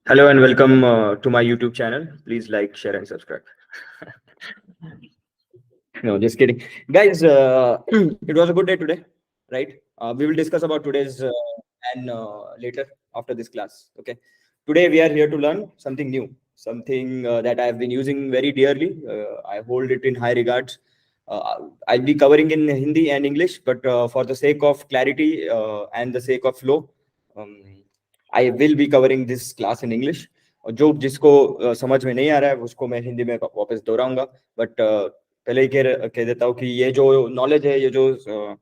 Hello and welcome to my YouTube channel. Please like, share, and subscribe. No, just kidding, guys. It was a good day today, right? We will discuss about today's and later after this class. Okay. Today we are here to learn something new, something that I have been using very dearly. I hold it in high regards. I'll be covering in Hindi and English, but for the sake of clarity and the sake of flow, um, I will be covering this class in English. जो जिसको समझ में नहीं आ रहा है उसको मैं हिंदी में वापस दोहराऊंगा, बट पहले ही कह देता हूँ कि ये जो नॉलेज है, ये जो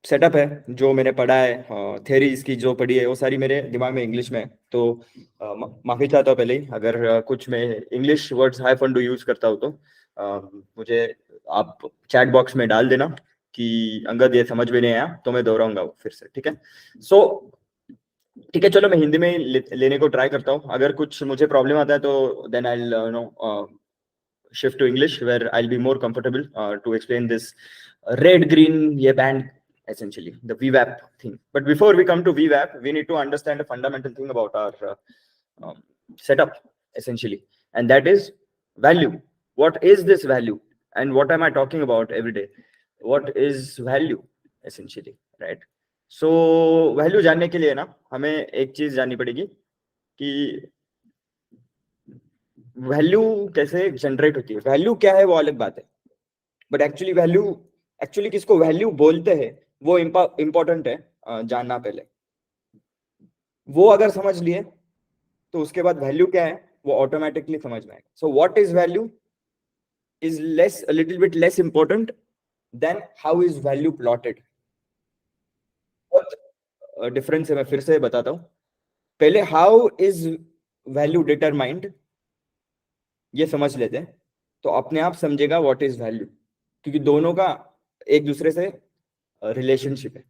सेटअप है, जो मैंने पढ़ा है, थ्योरी इसकी जो पढ़ी है, वो सारी मेरे दिमाग में इंग्लिश में है। तो माफी चाहता हूँ पहले ही अगर कुछ मैं English words high fund use करता हूँ, तो मुझे आप चैट बॉक्स में डाल देना कि अंगद ये समझ में नहीं आया, तो मैं दोहराऊंगा फिर से। ठीक है, ठीक है, चलो मैं हिंदी में लेने को ट्राई करता हूँ। अगर कुछ मुझे प्रॉब्लम आता है तो then I know shift to English, where I'll be more comfortable to explain this red green ये band, essentially the VWAP thing. But before we come to VWAP, we need to understand a fundamental thing about our setup, essentially, and that is value. What is this value and what am I talking about every day? What is value, essentially, right? So value जानने के लिए ना हमें एक चीज जाननी पड़ेगी कि वैल्यू कैसे जनरेट होती है। वैल्यू क्या है वो अलग बात है, बट एक्चुअली किसको वैल्यू बोलते हैं वो इंपॉर्टेंट है जानना पहले। वो अगर समझ लिए तो उसके बाद वैल्यू क्या है वो ऑटोमेटिकली समझ में आएगा। So what is value is less, a little bit less important than how is value plotted. बहुत डिफरेंस है, मैं फिर से बताता हूँ। पहले हाउ इज वैल्यू डिटरमाइंड ये समझ लेते हैं, तो अपने आप समझेगा व्हाट इज वैल्यू, क्योंकि दोनों का एक दूसरे से रिलेशनशिप है।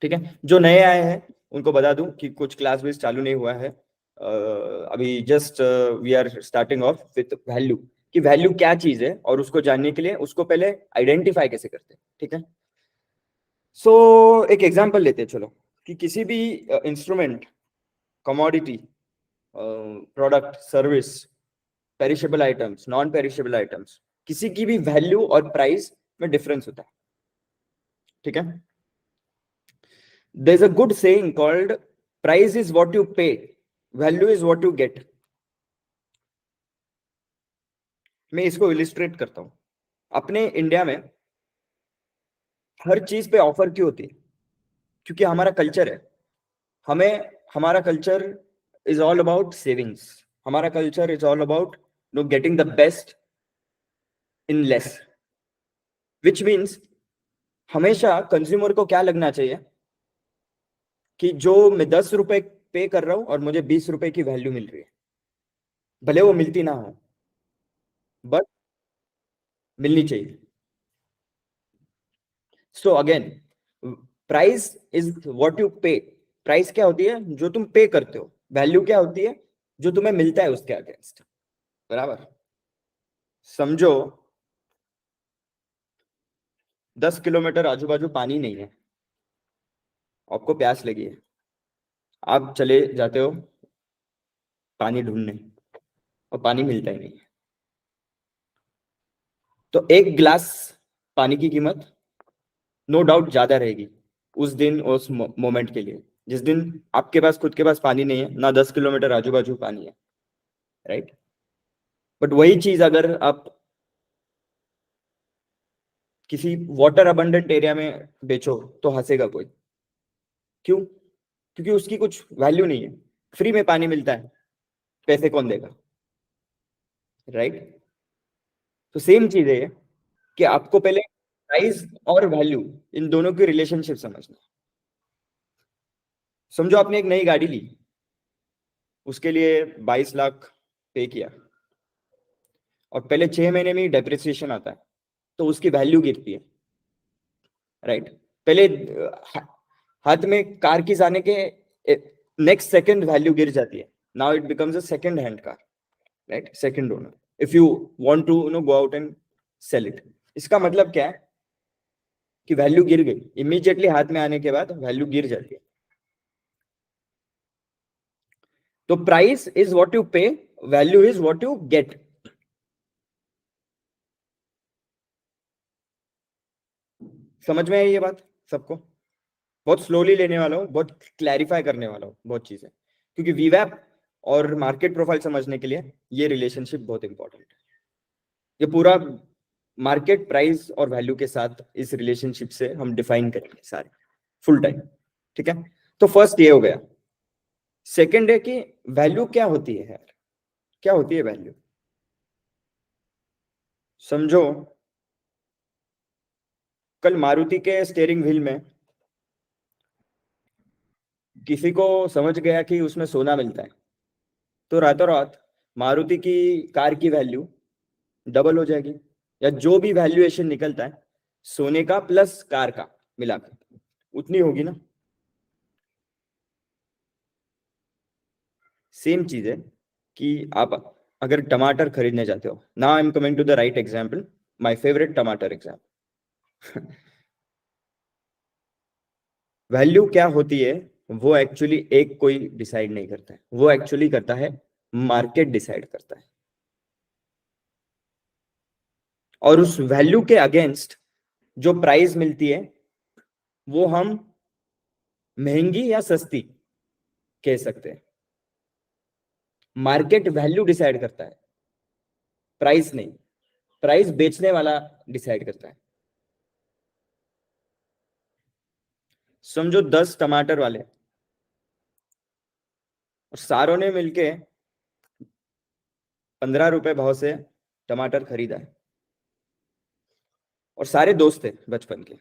ठीक है, जो नए आए हैं उनको बता दूं कि कुछ क्लास बेस चालू नहीं हुआ है अभी, just we are starting off with value, कि वैल्यू क्या चीज है और उसको जानने के लिए उसको पहले आइडेंटिफाई कैसे करते हैं। ठीक है, सो एक एग्जांपल लेते हैं, चलो, कि किसी भी instrument, commodity, product, service, perishable items, non perishable items, किसी की भी वैल्यू और प्राइस में डिफरेंस होता है। ठीक है, there's a good saying called price is what you pay, value is what you get. मैं इसको इलिस्ट्रेट करता हूं। अपने इंडिया में हर चीज पे ऑफर क्यों होती है? क्योंकि हमारा कल्चर है, हमें हमारा culture is all about savings, हमारा culture is all about no getting the best in less, which means हमेशा कंज्यूमर को क्या लगना चाहिए कि जो मैं 10 रुपए पे कर रहा हूं और मुझे 20 रुपए की वैल्यू मिल रही है, भले वो मिलती ना हो बट मिलनी चाहिए। So again, price is what you पे। प्राइस क्या होती है? जो तुम पे करते हो। वैल्यू क्या होती है? जो तुम्हें मिलता है उसके अगेंस्ट। बराबर? समझो 10 किलोमीटर आजू बाजू पानी नहीं है, आपको प्यास लगी है, आप चले जाते हो पानी ढूंढने और पानी मिलता ही नहीं है, तो एक गिलास पानी की कीमत नो डाउट ज्यादा रहेगी उस दिन, उस मोमेंट के लिए, जिस दिन आपके पास खुद के पास पानी नहीं है, ना 10 किलोमीटर आजू बाजू पानी है, राइट? बट वही चीज अगर आप किसी वाटर अबंडेंट एरिया में बेचो तो हंसेगा कोई। क्यों? क्योंकि उसकी कुछ वैल्यू नहीं है, फ्री में पानी मिलता है, पैसे कौन देगा, राइट? तो सेम चीज है कि आपको पहले प्राइस और वैल्यू, इन दोनों की रिलेशनशिप समझना। समझो आपने एक नई गाड़ी ली, उसके लिए 22 लाख पे किया और पहले 6 महीने में ही डेप्रिसिएशन आता है, तो उसकी वैल्यू गिरती है, राइट? पहले हाथ में कार की आने के नेक्स्ट सेकंड वैल्यू गिर जाती है, now it becomes a second hand car, right? Second owner, if you want to go out and sell it. इसका मतलब क्या है कि वैल्यू गिर गई, इमीडिएटली हाथ में आने के बाद वैल्यू गिर जाती है। तो प्राइस इज व्हाट यू पे, value is what you get. समझ में आई ये बात सबको? बहुत स्लोली लेने वाला हूँ, बहुत क्लैरिफाई करने वाला हूँ बहुत चीजें, क्योंकि वीवैप और मार्केट प्रोफाइल समझने के लिए ये रिलेशनशिप बहुत इंपॉर्टेंट है। ये पूरा मार्केट प्राइस और वैल्यू के साथ इस रिलेशनशिप से हम डिफाइन करेंगे सारे फुल टाइम। ठीक है, तो फर्स्ट ये हो गया। सेकंड है कि वैल्यू क्या होती है यार, क्या होती है वैल्यू? समझो कल मारुति के स्टीयरिंग व्हील में किसी को समझ गया कि उसमें सोना मिलता है, तो रातों रात मारुति की कार की वैल्यू डबल हो जाएगी, या जो भी वैल्यूएशन निकलता है सोने का प्लस कार का मिलाकर उतनी होगी ना। सेम चीज है कि आप अगर टमाटर खरीदने जाते हो, now I am coming to the right example, my favourite tamatar example. Value क्या होती है वो एक्चुअली एक कोई डिसाइड नहीं करता है, वो एक्चुअली करता है मार्केट डिसाइड करता है। और उस वैल्यू के अगेंस्ट जो प्राइस मिलती है वो हम महंगी या सस्ती कह सकते हैं। मार्केट वैल्यू डिसाइड करता है, प्राइस नहीं। प्राइस बेचने वाला डिसाइड करता है। समझो 10 टमाटर वाले और सारों ने मिलके 15 रुपए भाव से टमाटर खरीदा है, और सारे दोस्त थे बचपन के।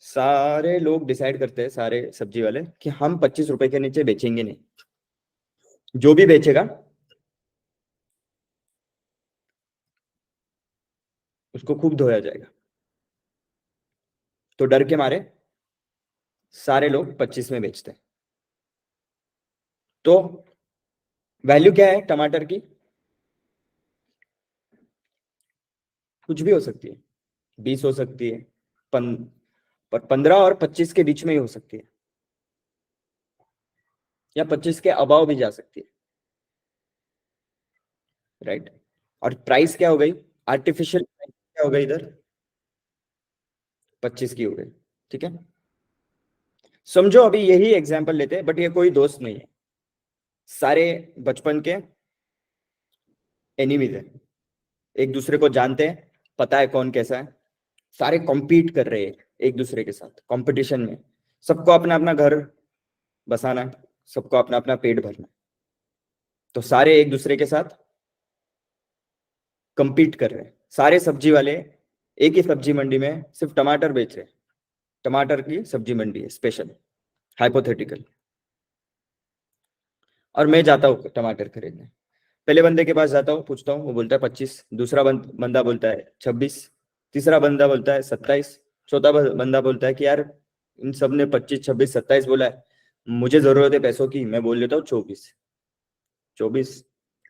सारे लोग डिसाइड करते हैं, सारे सब्जी वाले, कि हम 25 रुपए के नीचे बेचेंगे नहीं। जो भी बेचेगा उसको खूब धोया जाएगा। तो डर के मारे सारे लोग 25 में बेचते हैं। तो वैल्यू क्या है टमाटर की? कुछ भी हो सकती है, 20 हो सकती है, पन, पर 15 और 25 के बीच में ही हो सकती है, या 25 के अबाव भी जा सकती है, राइट? और प्राइस क्या हो गई? आर्टिफिशियल क्या हो गई इधर? 25 की हो गई। ठीक है, समझो अभी यही एग्जाम्पल लेते हैं, बट ये कोई दोस्त नहीं है, सारे बचपन के एनिमीज है, एक दूसरे को जानते हैं, पता है कौन कैसा है, सारे कॉम्पीट कर रहे हैं एक दूसरे के साथ कंपटीशन में। सबको अपना अपना घर बसाना है, सबको अपना अपना पेट भरना है। तो सारे एक दूसरे के साथ compete कर रहे हैं। सारे सब्जी वाले एक ही सब्जी मंडी में सिर्फ टमाटर बेच रहे हैं, टमाटर की सब्जी मंडी है स्पेशल, हाइपोथेटिकल। और मैं जाता हूँ टमाटर खरीदने, पहले बंदे के पास जाता हूँ, पूछता हूँ, वो बोलता है 25, दूसरा बंदा बोलता है 26, तीसरा बंदा बोलता है 27, चौथा बंदा बोलता है कि यार इन सब ने 25, 26, 27 बोला है, मुझे जरूरत है पैसों की, मैं बोल देता हूँ 24, 24,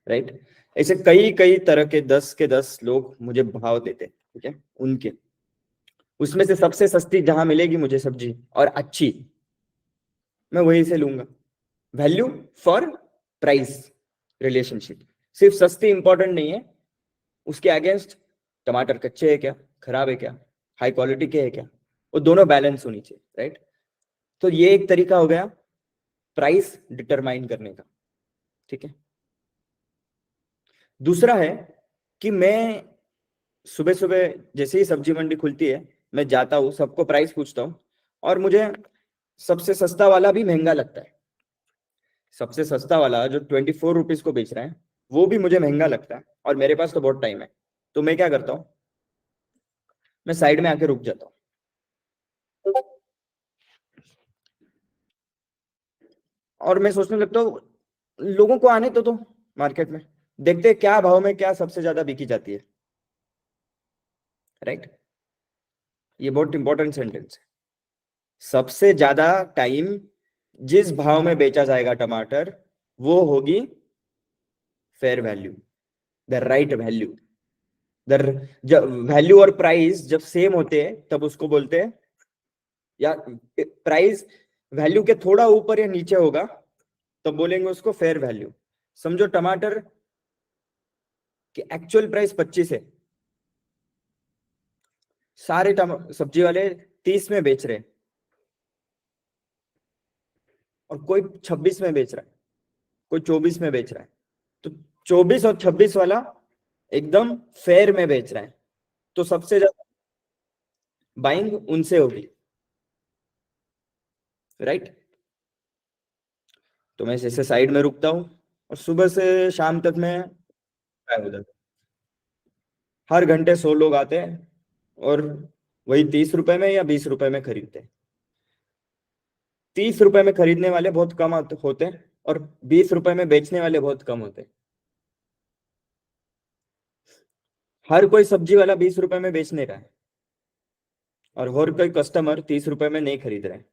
राइट? ऐसे कई कई तरह के 10 के 10 लोग मुझे भाव देते हैं, ठीक है, उनके उसमें से सबसे सस्ती जहां मिलेगी मुझे सब्जी और अच्छी, मैं वहीं से लूंगा। Value for price relationship. सिर्फ सस्ती इंपॉर्टेंट नहीं है, उसके अगेंस्ट टमाटर कच्चे है क्या, खराब है क्या, हाई क्वालिटी के है क्या, वो दोनों बैलेंस होनी चाहिए, राइट? तो ये एक तरीका हो गया प्राइस डिटरमाइन करने का। ठीक है, दूसरा है कि मैं सुबह सुबह जैसे ही सब्जी मंडी खुलती है, मैं जाता हूँ, सबको प्राइस पूछता हूँ, और मुझे सबसे सस्ता वाला भी महंगा लगता है। सबसे सस्ता वाला जो 24 रुपीज को बेच रहा है वो भी मुझे महंगा लगता है, और मेरे पास तो बहुत टाइम है, तो मैं क्या करता हूँ, मैं साइड में आके रुक जाता हूँ, और मैं सोचने लगता हूँ लोगों को आने तो मार्केट में देखते हैं क्या भाव में क्या सबसे ज्यादा बिकी जाती है, राइट? ये बहुत इंपॉर्टेंट सेंटेंस है। सबसे ज्यादा टाइम जिस भाव में बेचा जाएगा टमाटर, वो होगी fair value, the right value. The जब वैल्यू और प्राइस जब सेम होते हैं तब उसको बोलते हैं, या प्राइस वैल्यू के थोड़ा ऊपर या नीचे होगा तो बोलेंगे उसको फेयर वैल्यू। समझो टमाटर की एक्चुअल प्राइस 25 है, सारे सब्जी वाले 30 में बेच रहे हैं और कोई 26 में बेच रहा है, कोई 24 में बेच रहा है, तो 24 और 26 वाला एकदम फेयर में बेच रहा है, तो सबसे ज्यादा बाइंग उनसे होगी, राइट। तो मैं जैसे साइड में रुकता हूँ और सुबह से शाम तक मैं उधर हर घंटे 100 लोग आते हैं और वही 30 रुपए में या 20 रुपए में खरीदते हैं। 30 रुपए में खरीदने वाले बहुत कम होते हैं और 20 रुपए में बेचने वाले बहुत कम होते हैं। हर कोई सब्जी वाला 20 रुपए में बेच नहीं रहा है और हर कोई कस्टमर 30 रुपए में नहीं खरीद रहा है।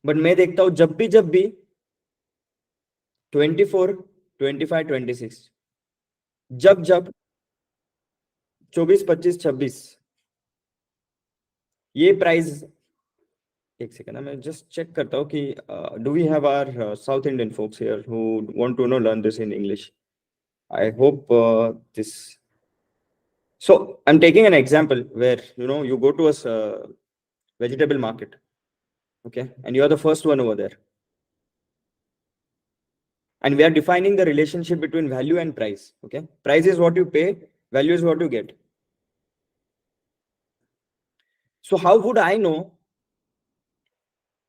बट मैं देखता हूँ जब भी 24, 25, 26, जब जब 24, 25, 26 ये प्राइस, एक सेकंड मैं जस्ट चेक करता हूँ कि do we have our South Indian folks here who want to know learn this in English. I hope this. So I'm taking an example where you go to a vegetable market, okay, and you're the first one over there, and we are defining the relationship between value and price. Okay, price is what you pay, value is what you get. So how would I know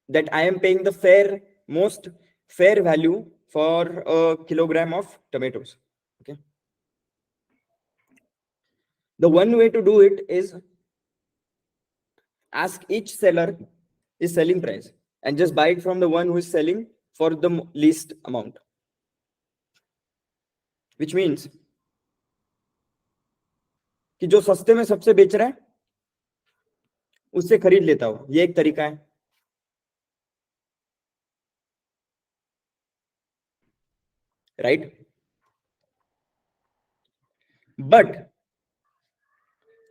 that I am paying the most fair value for a kilogram of tomatoes? Okay, the one way to do it is ask each seller is selling price and just buy it from the one who is selling for the least amount, which means कि जो सस्ते में सबसे बेच रहा है उससे खरीद लेता हूं। ये एक तरीका है, राइट। बट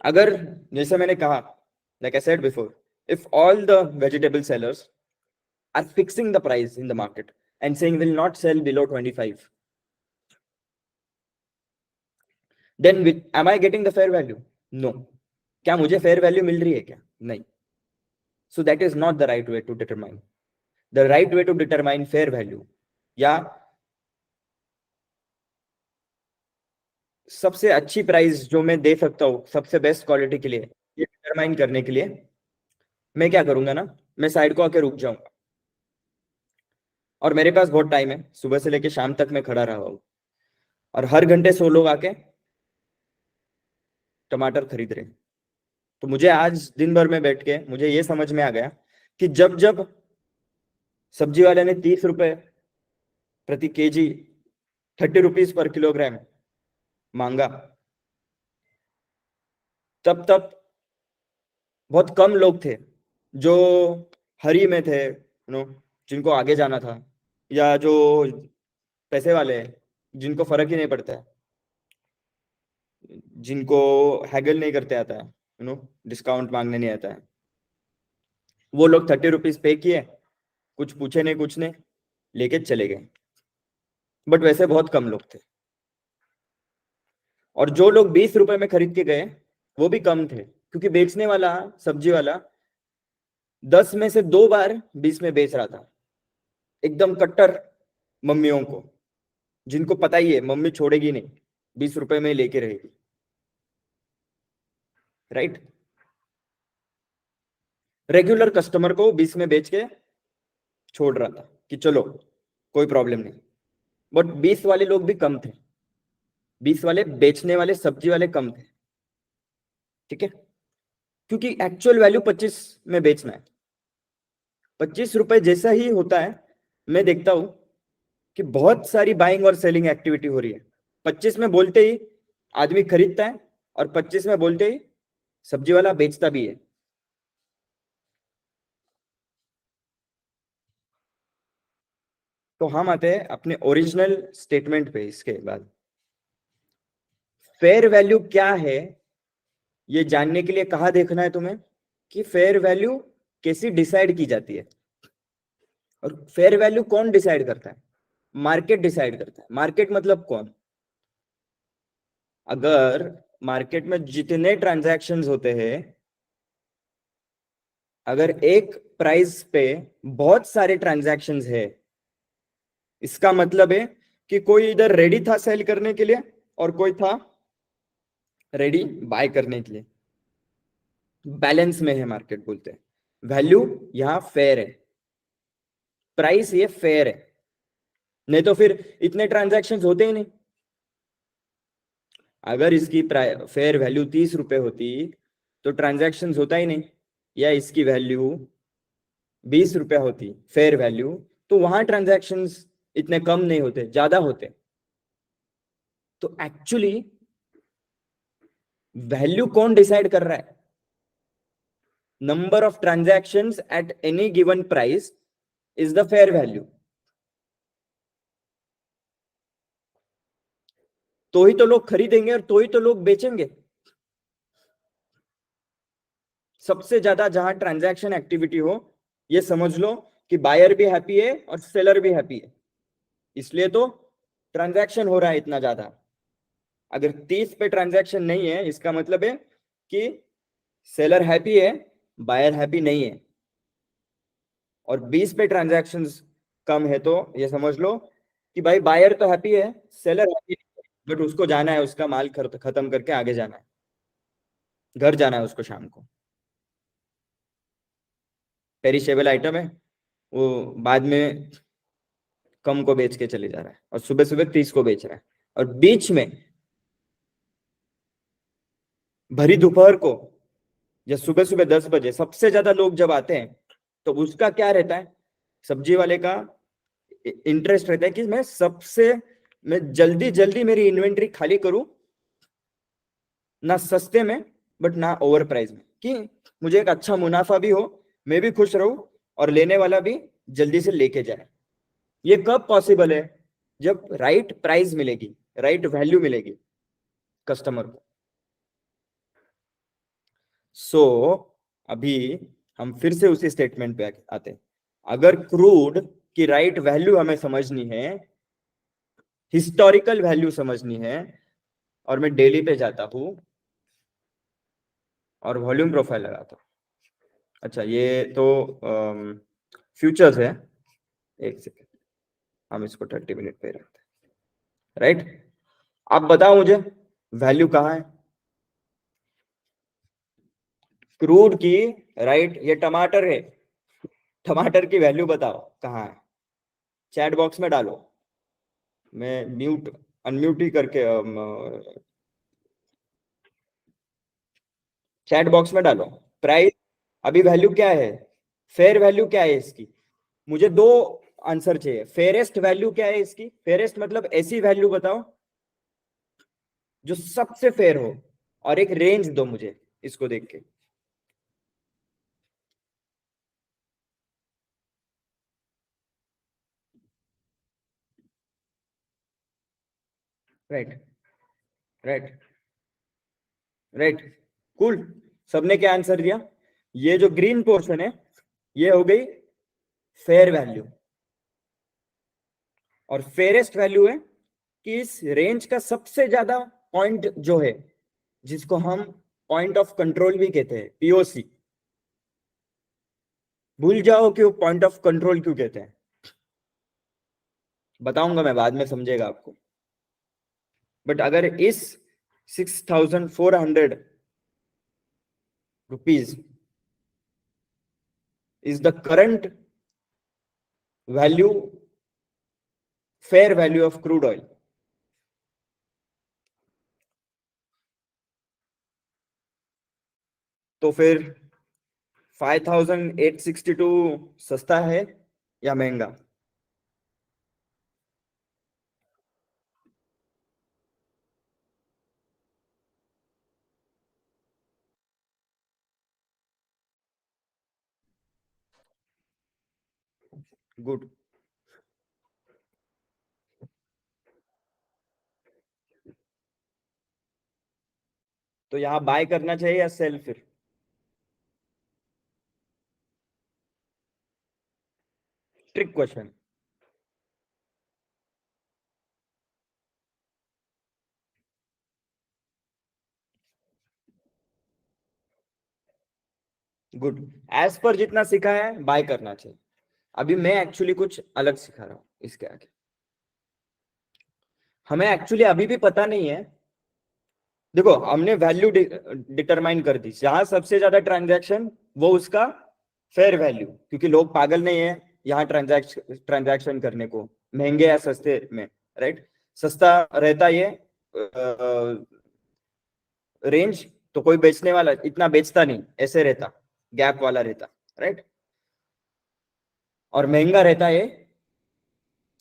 अगर जैसे मैंने कहा, like I said before, if all the vegetable sellers are fixing the price in the market and saying will not sell below 25, then am I getting the fair value? No. क्या मुझे fair value मिल रही है क्या? नहीं. So that is not the right way to determine. The right way to determine fair value या सबसे अच्छी price जो मैं दे सकता हूँ सबसे बेस्ट क्वालिटी के लिए, ये डिटरमाइन करने के लिए मैं क्या करूंगा ना, मैं साइड को आके रुक जाऊंगा और मेरे पास बहुत टाइम है, सुबह से लेके शाम तक मैं खड़ा रहा हूँ और हर घंटे 100 लोग आके टमाटर खरीद रहे हैं। तो मुझे आज दिन भर में बैठ के मुझे ये समझ में आ गया कि जब जब सब्जी वाले ने 30 रुपए प्रति केजी, 30 रुपीज पर किलोग्राम मांगा, तब तब बहुत कम लोग थे जो हरी में थे, जिनको आगे जाना था, या जो पैसे वाले हैं जिनको फर्क ही नहीं पड़ता है, जिनको हैगल नहीं करते आता है, डिस्काउंट मांगने नहीं आता है, वो लोग 30 रुपीज पे किए, कुछ पूछे नहीं, कुछ नहीं, लेके चले गए। बट वैसे बहुत कम लोग थे और जो लोग 20 रुपए में खरीद के गए वो भी कम थे, क्योंकि बेचने वाला, सब्जी वाला 10 में से 2 बार 20 में बेच रहा था, एकदम कट्टर मम्मियों को, जिनको पता ही है मम्मी छोड़ेगी नहीं, 20 रुपए में लेके रहेगी, राइट। रेगुलर कस्टमर को 20 में बेच के छोड़ रहा था कि चलो कोई प्रॉब्लम नहीं। बट 20 वाले लोग भी कम थे, 20 वाले बेचने वाले सब्जी वाले कम थे, ठीक है, क्योंकि एक्चुअल वैल्यू 25 में बेचना है। 25 रुपए जैसा ही होता है, मैं देखता हूं कि बहुत सारी बाइंग और सेलिंग एक्टिविटी हो रही है। 25 में बोलते ही आदमी खरीदता है और 25 में बोलते ही सब्जी वाला बेचता भी है। तो हम आते हैं अपने ओरिजिनल स्टेटमेंट पे। इसके बाद फेयर वैल्यू क्या है ये जानने के लिए कहाँ देखना है तुम्हें, कि फेयर वैल्यू कैसी डिसाइड की जाती है और फेयर वैल्यू कौन डिसाइड करता है। मार्केट डिसाइड करता है। मार्केट मतलब कौन? अगर मार्केट में जितने ट्रांजैक्शंस होते हैं, अगर एक प्राइस पे बहुत सारे ट्रांजैक्शंस है, इसका मतलब है कि कोई इधर रेडी था सेल करने के लिए और कोई था रेडी बाय करने के लिए। बैलेंस में है मार्केट बोलते हैं। वैल्यू यहां फेयर है, प्राइस ये फेयर है, नहीं तो फिर इतने ट्रांजैक्शंस होते ही नहीं। अगर इसकी फेयर वैल्यू 30 रुपए होती तो ट्रांजैक्शंस होता ही नहीं, या इसकी वैल्यू 20 रुपया होती फेयर वैल्यू, तो वहां ट्रांजैक्शंस इतने कम नहीं होते, ज्यादा होते। तो एक्चुअली वैल्यू कौन डिसाइड कर रहा है? Number of transactions at any given price is the fair value. तो ही तो लोग खरीदेंगे और तो ही तो लोग बेचेंगे। सबसे ज्यादा जहां ट्रांजैक्शन एक्टिविटी हो, ये समझ लो कि बायर भी हैप्पी है और सेलर भी हैप्पी है, इसलिए तो ट्रांजैक्शन हो रहा है इतना ज्यादा। अगर 30 पे ट्रांजैक्शन नहीं है, इसका मतलब है कि सेलर हैप्पी है, बायर हैप्पी नहीं है। और 20 पे ट्रांजैक्शंस कम है, तो ये समझ लो कि भाई बायर तो हैप्पी है, सेलर हैप्पी नहीं है, बट उसको जाना है, उसका माल खत्म करके आगे जाना है, घर जाना है उसको शाम को। पेरिशेबल आइटम है, वो बाद में कम को बेच के चले जा रहा है और सुबह सुबह 30 को बेच रहा है। और बीच में भरी दोपहर को या सुबह सुबह 10 बजे सबसे ज्यादा लोग जब आते हैं, तो उसका क्या रहता है? सब्जी वाले का इंटरेस्ट रहता है कि मैं जल्दी जल्दी मेरी इन्वेंट्री खाली करूं, ना सस्ते में बट ना ओवर प्राइस में, कि मुझे एक अच्छा मुनाफा भी हो, मैं भी खुश रहूं और लेने वाला भी जल्दी से लेके जाए। ये कब पॉसिबल है? जब राइट प्राइस मिलेगी, राइट वैल्यू मिलेगी कस्टमर को। सो अभी हम फिर से उसी स्टेटमेंट पे आते हैं। अगर क्रूड की राइट वैल्यू हमें समझनी है, हिस्टोरिकल वैल्यू समझनी है, और मैं डेली पे जाता हूं और वॉल्यूम प्रोफाइल लगाता हूं। अच्छा, ये तो फ्यूचर्स है। एक सेकेंड, हम इसको 30 मिनट पे रखते हैं, राइट? आप बताओ मुझे वैल्यू कहाँ है क्रूड की? राइट, ये टमाटर है, टमाटर की वैल्यू बताओ कहाँ है? चैट बॉक्स में डालो। मैं म्यूट अनम्यूट ही करके चैट बॉक्स में डालो प्राइस। अभी वैल्यू क्या है? फेयर वैल्यू क्या है इसकी? मुझे दो आंसर चाहिए। फेयरेस्ट वैल्यू क्या है इसकी? फेयरेस्ट मतलब ऐसी वैल्यू बताओ जो सबसे फेयर हो, और एक रेंज दो मुझे इसको देख के। Right, right, right, cool. सबने क्या आंसर दिया? ये जो ग्रीन पोर्शन है, ये हो गई फेयर वैल्यू। और फेयरेस्ट वैल्यू है कि इस रेंज का सबसे ज्यादा पॉइंट जो है, जिसको हम पॉइंट ऑफ कंट्रोल भी कहते हैं, पीओसी। भूल जाओ कि वो पॉइंट ऑफ कंट्रोल क्यों कहते हैं, बताऊंगा मैं बाद में, समझेगा आपको। बट अगर इस 6,400 rupees is the current value, fair value of crude oil, तो फिर 5,862 सस्ता है या महंगा? गुड। तो यहां बाय करना चाहिए या सेल फिर? Trick question. Good. As per जितना सीखा है बाय करना चाहिए। अभी मैं एक्चुअली कुछ अलग सिखा रहा हूँ इसके आगे। हमें एक्चुअली अभी भी पता नहीं है। देखो हमने वैल्यू डिटरमाइन कर दी, जहां सबसे ज्यादा ट्रांजैक्शन वो उसका फेयर वैल्यू, क्योंकि लोग पागल नहीं है यहाँ ट्रांजैक्शन करने को, महंगे या सस्ते में, राइट। सस्ता रहता ये रेंज, तो कोई बेचने वाला इतना बेचता नहीं, ऐसे रहता, गैप वाला रहता, राइट। और महंगा रहता है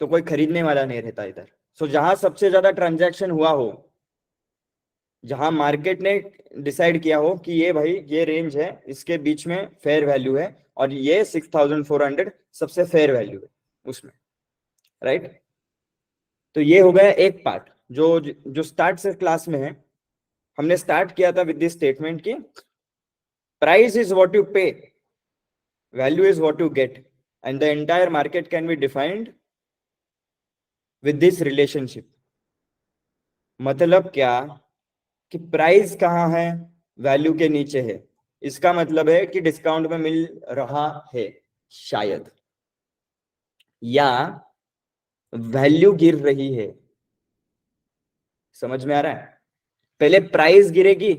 तो कोई खरीदने वाला नहीं रहता इधर। सो जहां सबसे ज्यादा ट्रांजैक्शन हुआ हो, जहां मार्केट ने डिसाइड किया हो कि ये भाई ये रेंज है, इसके बीच में फेयर वैल्यू है, और ये 6400 सबसे फेयर वैल्यू है उसमें, राइट। तो ये हो गया एक पार्ट जो जो स्टार्ट से क्लास में है। हमने स्टार्ट किया था विद दिस स्टेटमेंट की प्राइस इज व्हाट यू पे, value is what you get, and the entire market can be defined with this relationship. मतलब क्या कि प्राइस कहाँ है, वैल्यू के नीचे है, इसका मतलब है कि डिस्काउंट में मिल रहा है शायद, या वैल्यू गिर रही है। समझ में आ रहा है? पहले प्राइस गिरेगी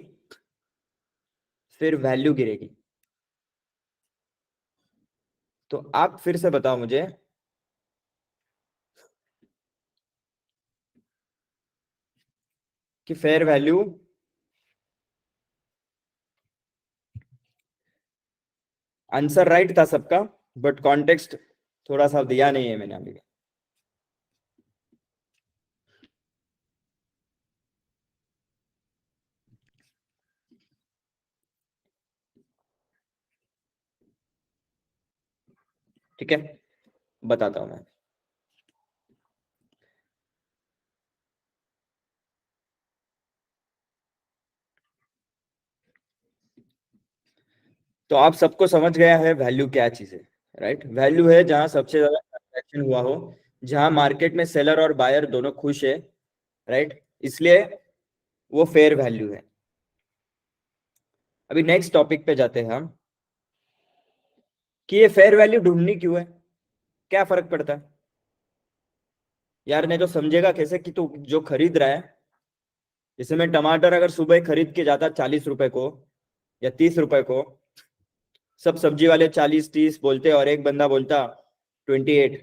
फिर वैल्यू गिरेगी। तो आप फिर से बताओ मुझे कि फेयर वैल्यू, आंसर राइट था सबका, बट कॉन्टेक्स्ट थोड़ा सा दिया नहीं है मैंने अभी। ठीक है, बताता हूं मैं। तो आप सबको समझ गया है वैल्यू क्या चीज है, राइट। वैल्यू है जहां सबसे ज्यादा ट्रांजैक्शन हुआ हो, जहां मार्केट में सेलर और बायर दोनों खुश है, राइट, इसलिए वो फेयर वैल्यू है। अभी नेक्स्ट टॉपिक पे जाते हैं हम कि ये फेयर वैल्यू ढूंढनी क्यों है, क्या फर्क पड़ता है। यार नहीं तो समझेगा कैसे कि तू जो खरीद रहा है, जैसे मैं टमाटर अगर सुबह खरीद के जाता 40 रुपए को या 30 रुपए को, सब सब्जी वाले 40 30 बोलते और एक बंदा बोलता 28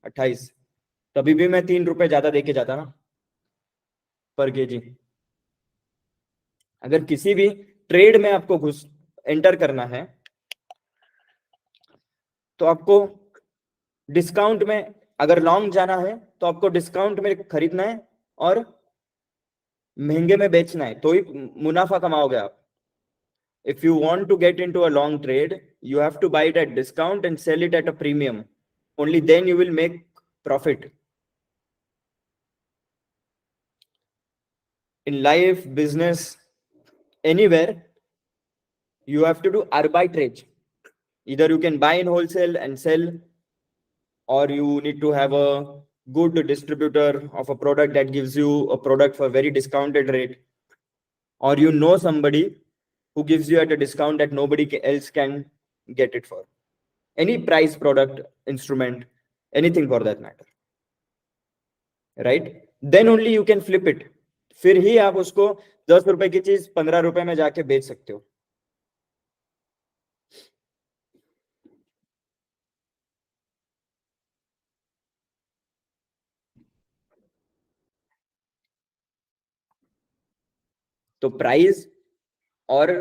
28, तभी भी मैं 3 रुपए ज्यादा देके जाता ना पर केजी। अगर किसी भी ट्रेड में आपको घुस एंटर करना है तो आपको डिस्काउंट में, अगर लॉन्ग जाना है तो आपको डिस्काउंट में खरीदना है और महंगे में बेचना है, तो ही मुनाफा कमाओगे आप। If you want to get into a long trade, you have to buy it at discount and sell it at a premium. Only then you will make profit. In life, business, anywhere, you have to do arbitrage. Either you can buy in wholesale and sell, or you need to have a good distributor of a product that gives you a product for a very discounted rate, or you know somebody who gives you at a discount that nobody else can get it for. Any price product, instrument, anything for that matter, right? Then only you can flip it. फिर ही आप उसको 10 रुपए की चीज 15 रुपए में जाके बेच सकते हो। तो प्राइस और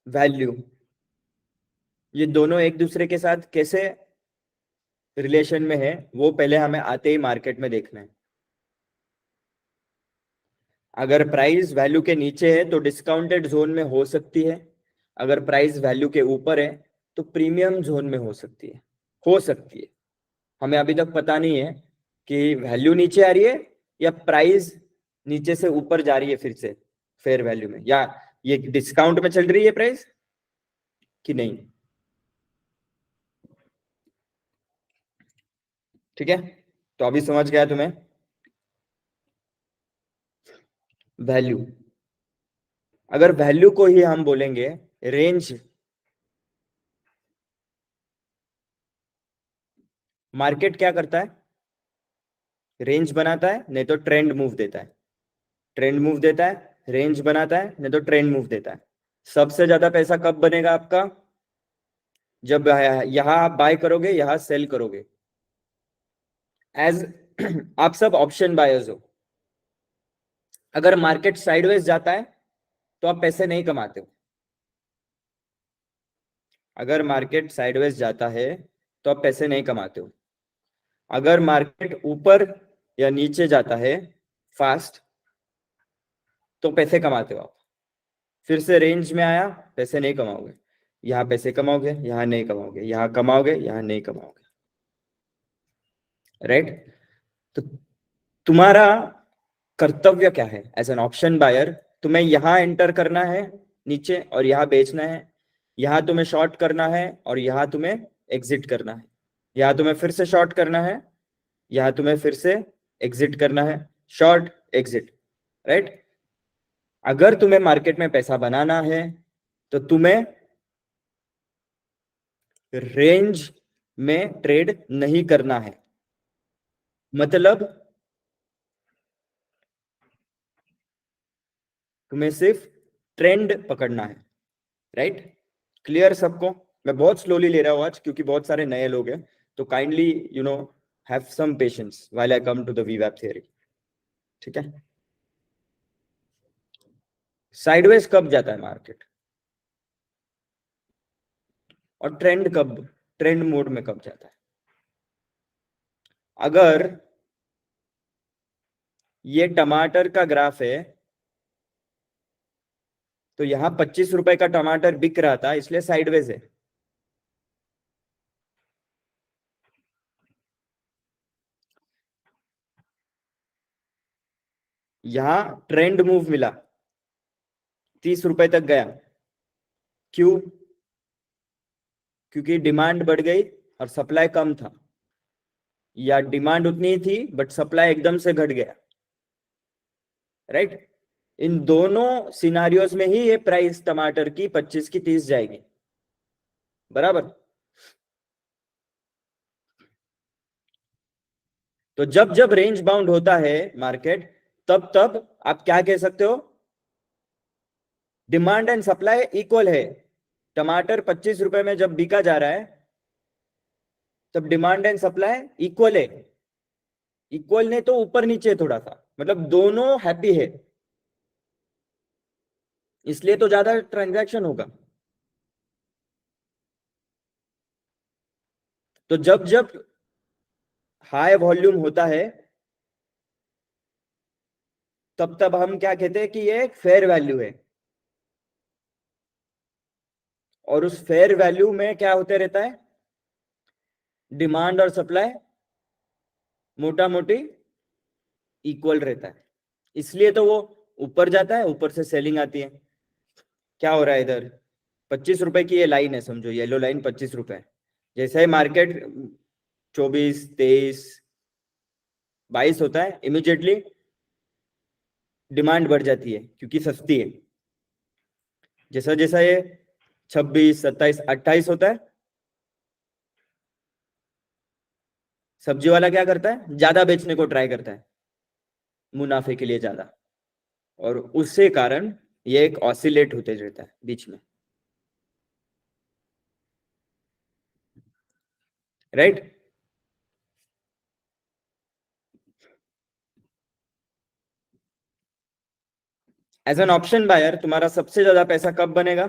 वैल्यू, ये दोनों एक दूसरे के साथ कैसे रिलेशन में है, वो पहले हमें आते ही मार्केट में देखना है। अगर प्राइस वैल्यू के नीचे है तो डिस्काउंटेड जोन में हो सकती है, अगर प्राइस वैल्यू के ऊपर है तो प्रीमियम जोन में हो सकती है। हो सकती है, हमें अभी तक पता नहीं है कि वैल्यू नीचे आ रही है या प्राइस नीचे से ऊपर जा रही है फिर से फेयर वैल्यू में, या ये डिस्काउंट में चल रही है प्राइस कि नहीं। ठीक है, तो अभी समझ गया तुम्हें वैल्यू। अगर वैल्यू को ही हम बोलेंगे रेंज, मार्केट क्या करता है, रेंज बनाता है, नहीं तो ट्रेंड मूव देता है, ट्रेंड मूव देता है, रेंज बनाता है, नहीं तो ट्रेंड मूव देता है। सबसे ज्यादा पैसा कब बनेगा आपका, जब यहां आप बाय करोगे, यहां सेल करोगे। एज आप सब ऑप्शन बायर्स हो, अगर मार्केट साइडवेज जाता है तो आप पैसे नहीं कमाते हो। अगर मार्केट साइडवेज जाता है तो आप पैसे नहीं कमाते हो। अगर मार्केट ऊपर या नीचे जाता है फास्ट, तो पैसे कमाते हो आप। फिर से रेंज में आया, पैसे नहीं कमाओगे, यहाँ पैसे कमाओगे, यहाँ नहीं कमाओगे, यहाँ कमाओगे, यहाँ नहीं कमाओगे। राइट। तो तुम्हारा कर्तव्य क्या है एज एन ऑप्शन बायर, तुम्हें यहाँ एंटर करना है नीचे और यहाँ बेचना है, यहाँ तुम्हें शॉर्ट करना है और यहाँ तुम्हें एग्जिट करना है, यहाँ तुम्हें फिर से शॉर्ट करना है, यहाँ तुम्हें फिर से एग्जिट करना है, शॉर्ट एग्जिट। राइट। अगर तुम्हें मार्केट में पैसा बनाना है तो तुम्हें रेंज में ट्रेड नहीं करना है, मतलब तुम्हें सिर्फ ट्रेंड पकड़ना है। राइट। क्लियर सबको? मैं बहुत स्लोली ले रहा हूं आज क्योंकि बहुत सारे नए लोग हैं, तो kindly have some patience while I come to the वीवैप थ्योरी। ठीक है। साइडवेज कब जाता है मार्केट, और ट्रेंड कब, ट्रेंड मोड में कब जाता है? अगर ये टमाटर का ग्राफ है तो यहां 25 रुपए का टमाटर बिक रहा था, इसलिए साइडवेज है। यहां ट्रेंड मूव मिला, 30 रुपए तक गया। क्यों? क्योंकि डिमांड बढ़ गई और सप्लाई कम था, या डिमांड उतनी ही थी बट सप्लाई एकदम से घट गया। राइट। इन दोनों सिनारियोज में ही ये प्राइस टमाटर की 25 की 30 जाएगी। बराबर। तो जब जब रेंज बाउंड होता है मार्केट, तब तब आप क्या कह सकते हो, डिमांड एंड सप्लाई इक्वल है। टमाटर 25 रुपए में जब बिका जा रहा है तब डिमांड एंड सप्लाई इक्वल है। इक्वल नहीं तो ऊपर नीचे थोड़ा सा, मतलब दोनों हैप्पी है, इसलिए तो ज्यादा ट्रांजैक्शन होगा। तो जब जब हाई वॉल्यूम होता है तब तब हम क्या कहते हैं कि ये एक फेयर वैल्यू है, और उस फेयर वैल्यू में क्या होते रहता है, डिमांड और सप्लाई मोटा मोटी इक्वल रहता है, इसलिए तो वो ऊपर जाता है, ऊपर से सेलिंग आती है। क्या हो रहा है इधर, 25 रुपए की ये लाइन है, समझो येलो लाइन 25 रुपए। जैसे ही मार्केट 24, 23, 22 होता है, इमिजिएटली डिमांड बढ़ जाती है क्योंकि सस्ती है। जैसा जैसा ये 26, 27, 28 होता है, सब्जी वाला क्या करता है, ज्यादा बेचने को ट्राई करता है, मुनाफे के लिए ज्यादा, और उससे कारण ये एक ऑसिलेट होते रहता है बीच में। Right. As an option buyer तुम्हारा सबसे ज्यादा पैसा कब बनेगा,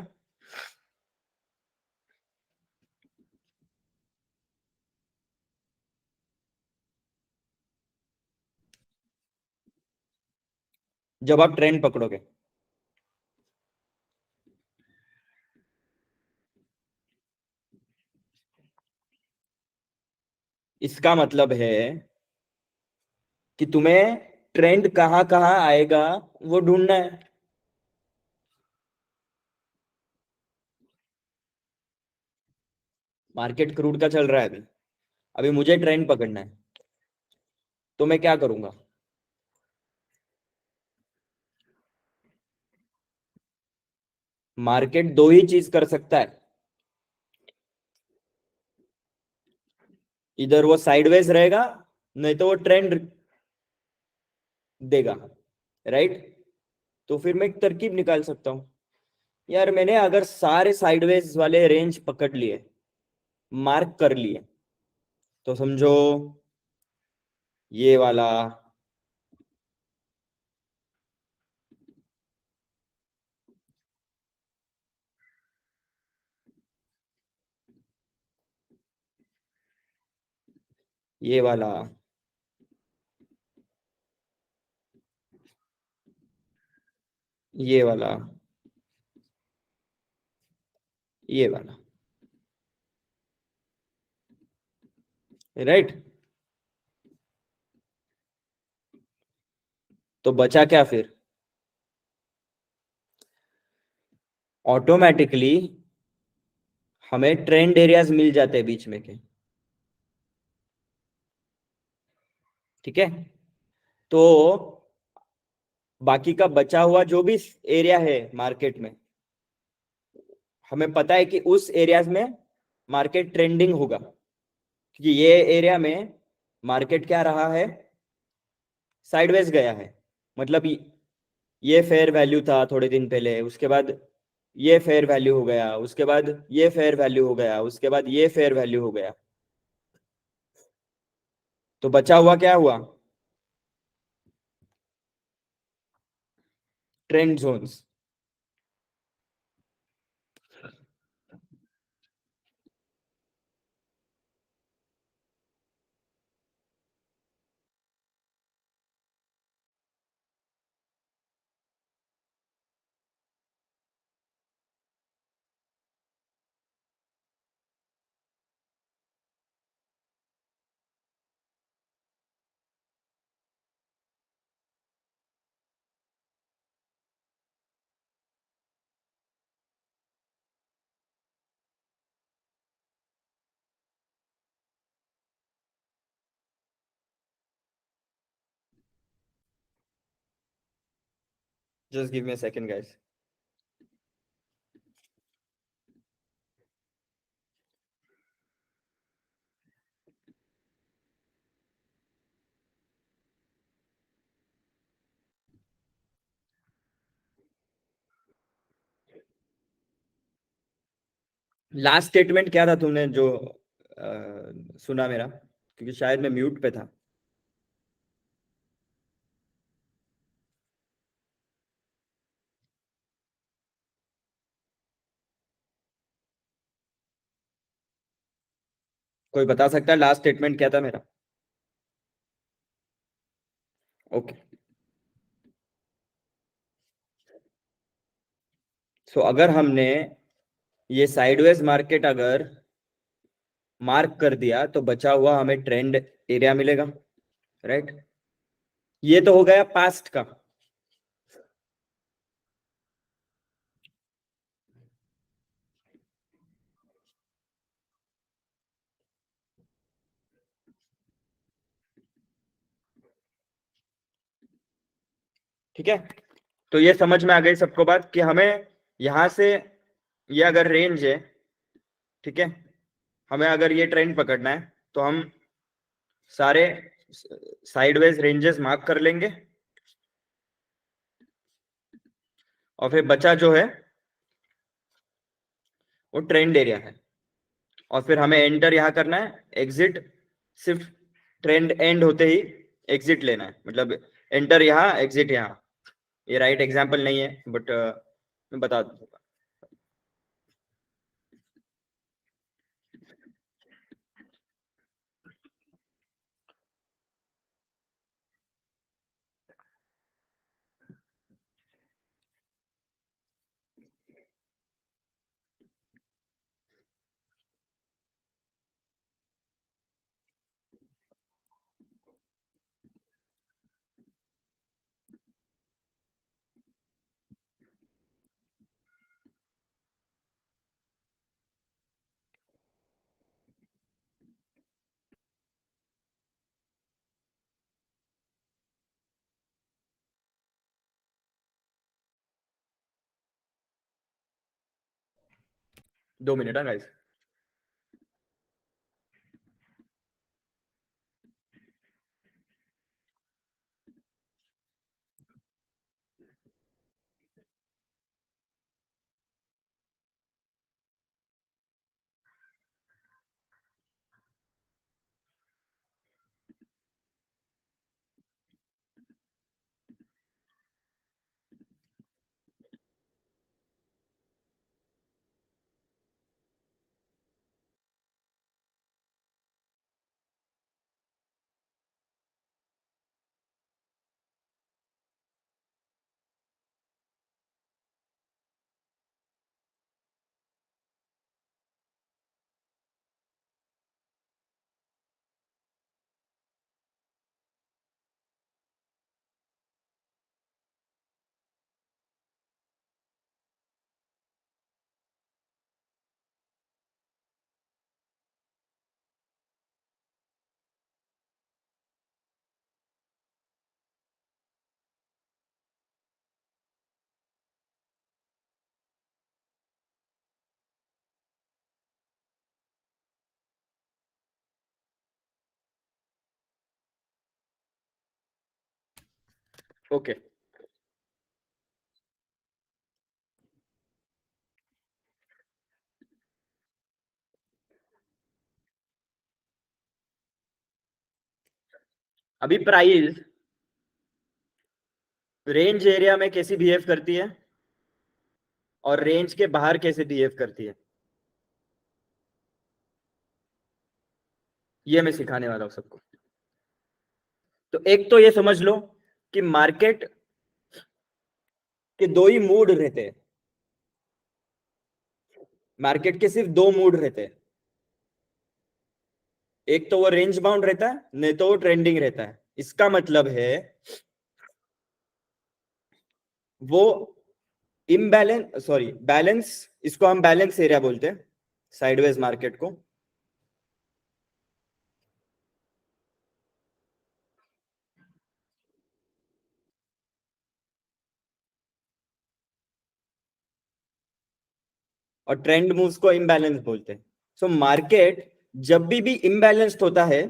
जब आप ट्रेंड पकड़ोगे। इसका मतलब है कि तुम्हें ट्रेंड कहां कहां आएगा वो ढूंढना है। मार्केट क्रूड का चल रहा है अभी, अभी मुझे ट्रेंड पकड़ना है, तो मैं क्या करूंगा, मार्केट दो ही चीज कर सकता है, इधर वो साइडवेज रहेगा, नहीं तो वो ट्रेंड देगा, राइट। तो फिर मैं एक तरकीब निकाल सकता हूँ। यार मैंने अगर सारे साइडवेज वाले रेंज पकड़ लिए, मार्क कर लिए, तो समझो ये वाला, ये वाला, ये वाला, ये वाला, राइट। तो बचा क्या फिर? ऑटोमेटिकली हमें ट्रेंड एरियाज मिल जाते हैं बीच में के, ठीक है। तो बाकी का बचा हुआ जो भी एरिया है मार्केट में, हमें पता है कि उस एरियाज में मार्केट ट्रेंडिंग होगा, क्योंकि ये एरिया में मार्केट क्या रहा है, साइडवेज गया है। मतलब ये फेयर वैल्यू था थोड़े दिन पहले, उसके बाद ये फेयर वैल्यू हो गया, उसके बाद ये फेयर वैल्यू हो गया, उसके बाद ये फेयर वैल्यू हो गया। तो बचा हुआ क्या हुआ? Trend zones. Just give me a second guys. Last statement क्या था तुमने जो सुना मेरा, क्योंकि शायद मैं म्यूट पे था। कोई बता सकता है लास्ट स्टेटमेंट क्या था मेरा? ओके। सो अगर हमने ये साइडवेज मार्केट अगर मार्क कर दिया, तो बचा हुआ हमें ट्रेंड एरिया मिलेगा, राइट। ये तो हो गया पास्ट का। ठीक है। तो ये समझ में आ गई सबको बात, कि हमें यहां से, ये अगर रेंज है, ठीक है, हमें अगर ये ट्रेंड पकड़ना है, तो हम सारे साइडवेज रेंजेस मार्क कर लेंगे, और फिर बचा जो है वो ट्रेंड एरिया है। और फिर हमें एंटर यहाँ करना है, एग्जिट सिर्फ ट्रेंड एंड होते ही एग्जिट लेना है, मतलब एंटर यहाँ, एग्जिट यहाँ। ये राइट एग्जाम्पल नहीं है, बट मैं बता दूंगा। 2 मिनट है गाइस। ओके, अभी प्राइस रेंज एरिया में कैसी बिहेव करती है और रेंज के बाहर कैसे बिहेव करती है, ये मैं सिखाने वाला हूं सबको। तो एक तो ये समझ लो कि मार्केट के दो ही मूड रहते हैं। मार्केट के सिर्फ दो मूड रहते हैं, एक तो वो रेंज बाउंड रहता है, नहीं तो वो ट्रेंडिंग रहता है। इसका मतलब है वो इम्बैलेंस, सॉरी बैलेंस, इसको हम बैलेंस एरिया बोलते हैं साइडवेज मार्केट को। और ट्रेंड मूव्स को इम्बैलेंस बोलते हैं। सो मार्केट जब भी इम्बैलेंस्ड होता है,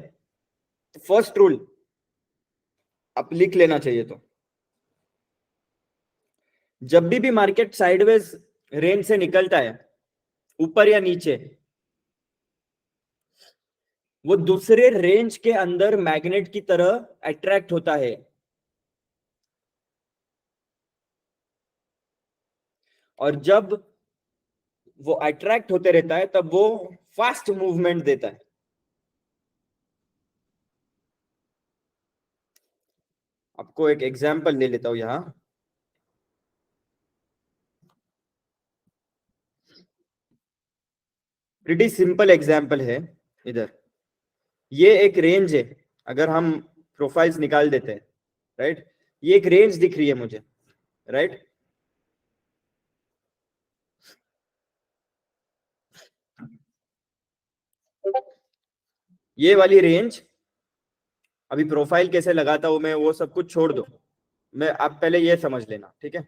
तो फर्स्ट रूल आप लिख लेना चाहिए। तो जब भी मार्केट साइडवेज रेंज से निकलता है, ऊपर या नीचे, वो दूसरे रेंज के अंदर मैग्नेट की तरह अट्रैक्ट होता है। और जब वो अट्रैक्ट होते रहता है, तब वो फास्ट मूवमेंट देता है। आपको एक एग्जांपल ले लेता हूं यहां। प्रिटी सिंपल एग्जांपल है इधर। ये एक रेंज है, अगर हम प्रोफाइल्स निकाल देते हैं, राइट, ये एक रेंज दिख रही है मुझे, राइट। ये वाली रेंज, अभी प्रोफाइल कैसे लगाता हूं मैं वो सब कुछ छोड़ दो, मैं आप पहले ये समझ लेना, ठीक है।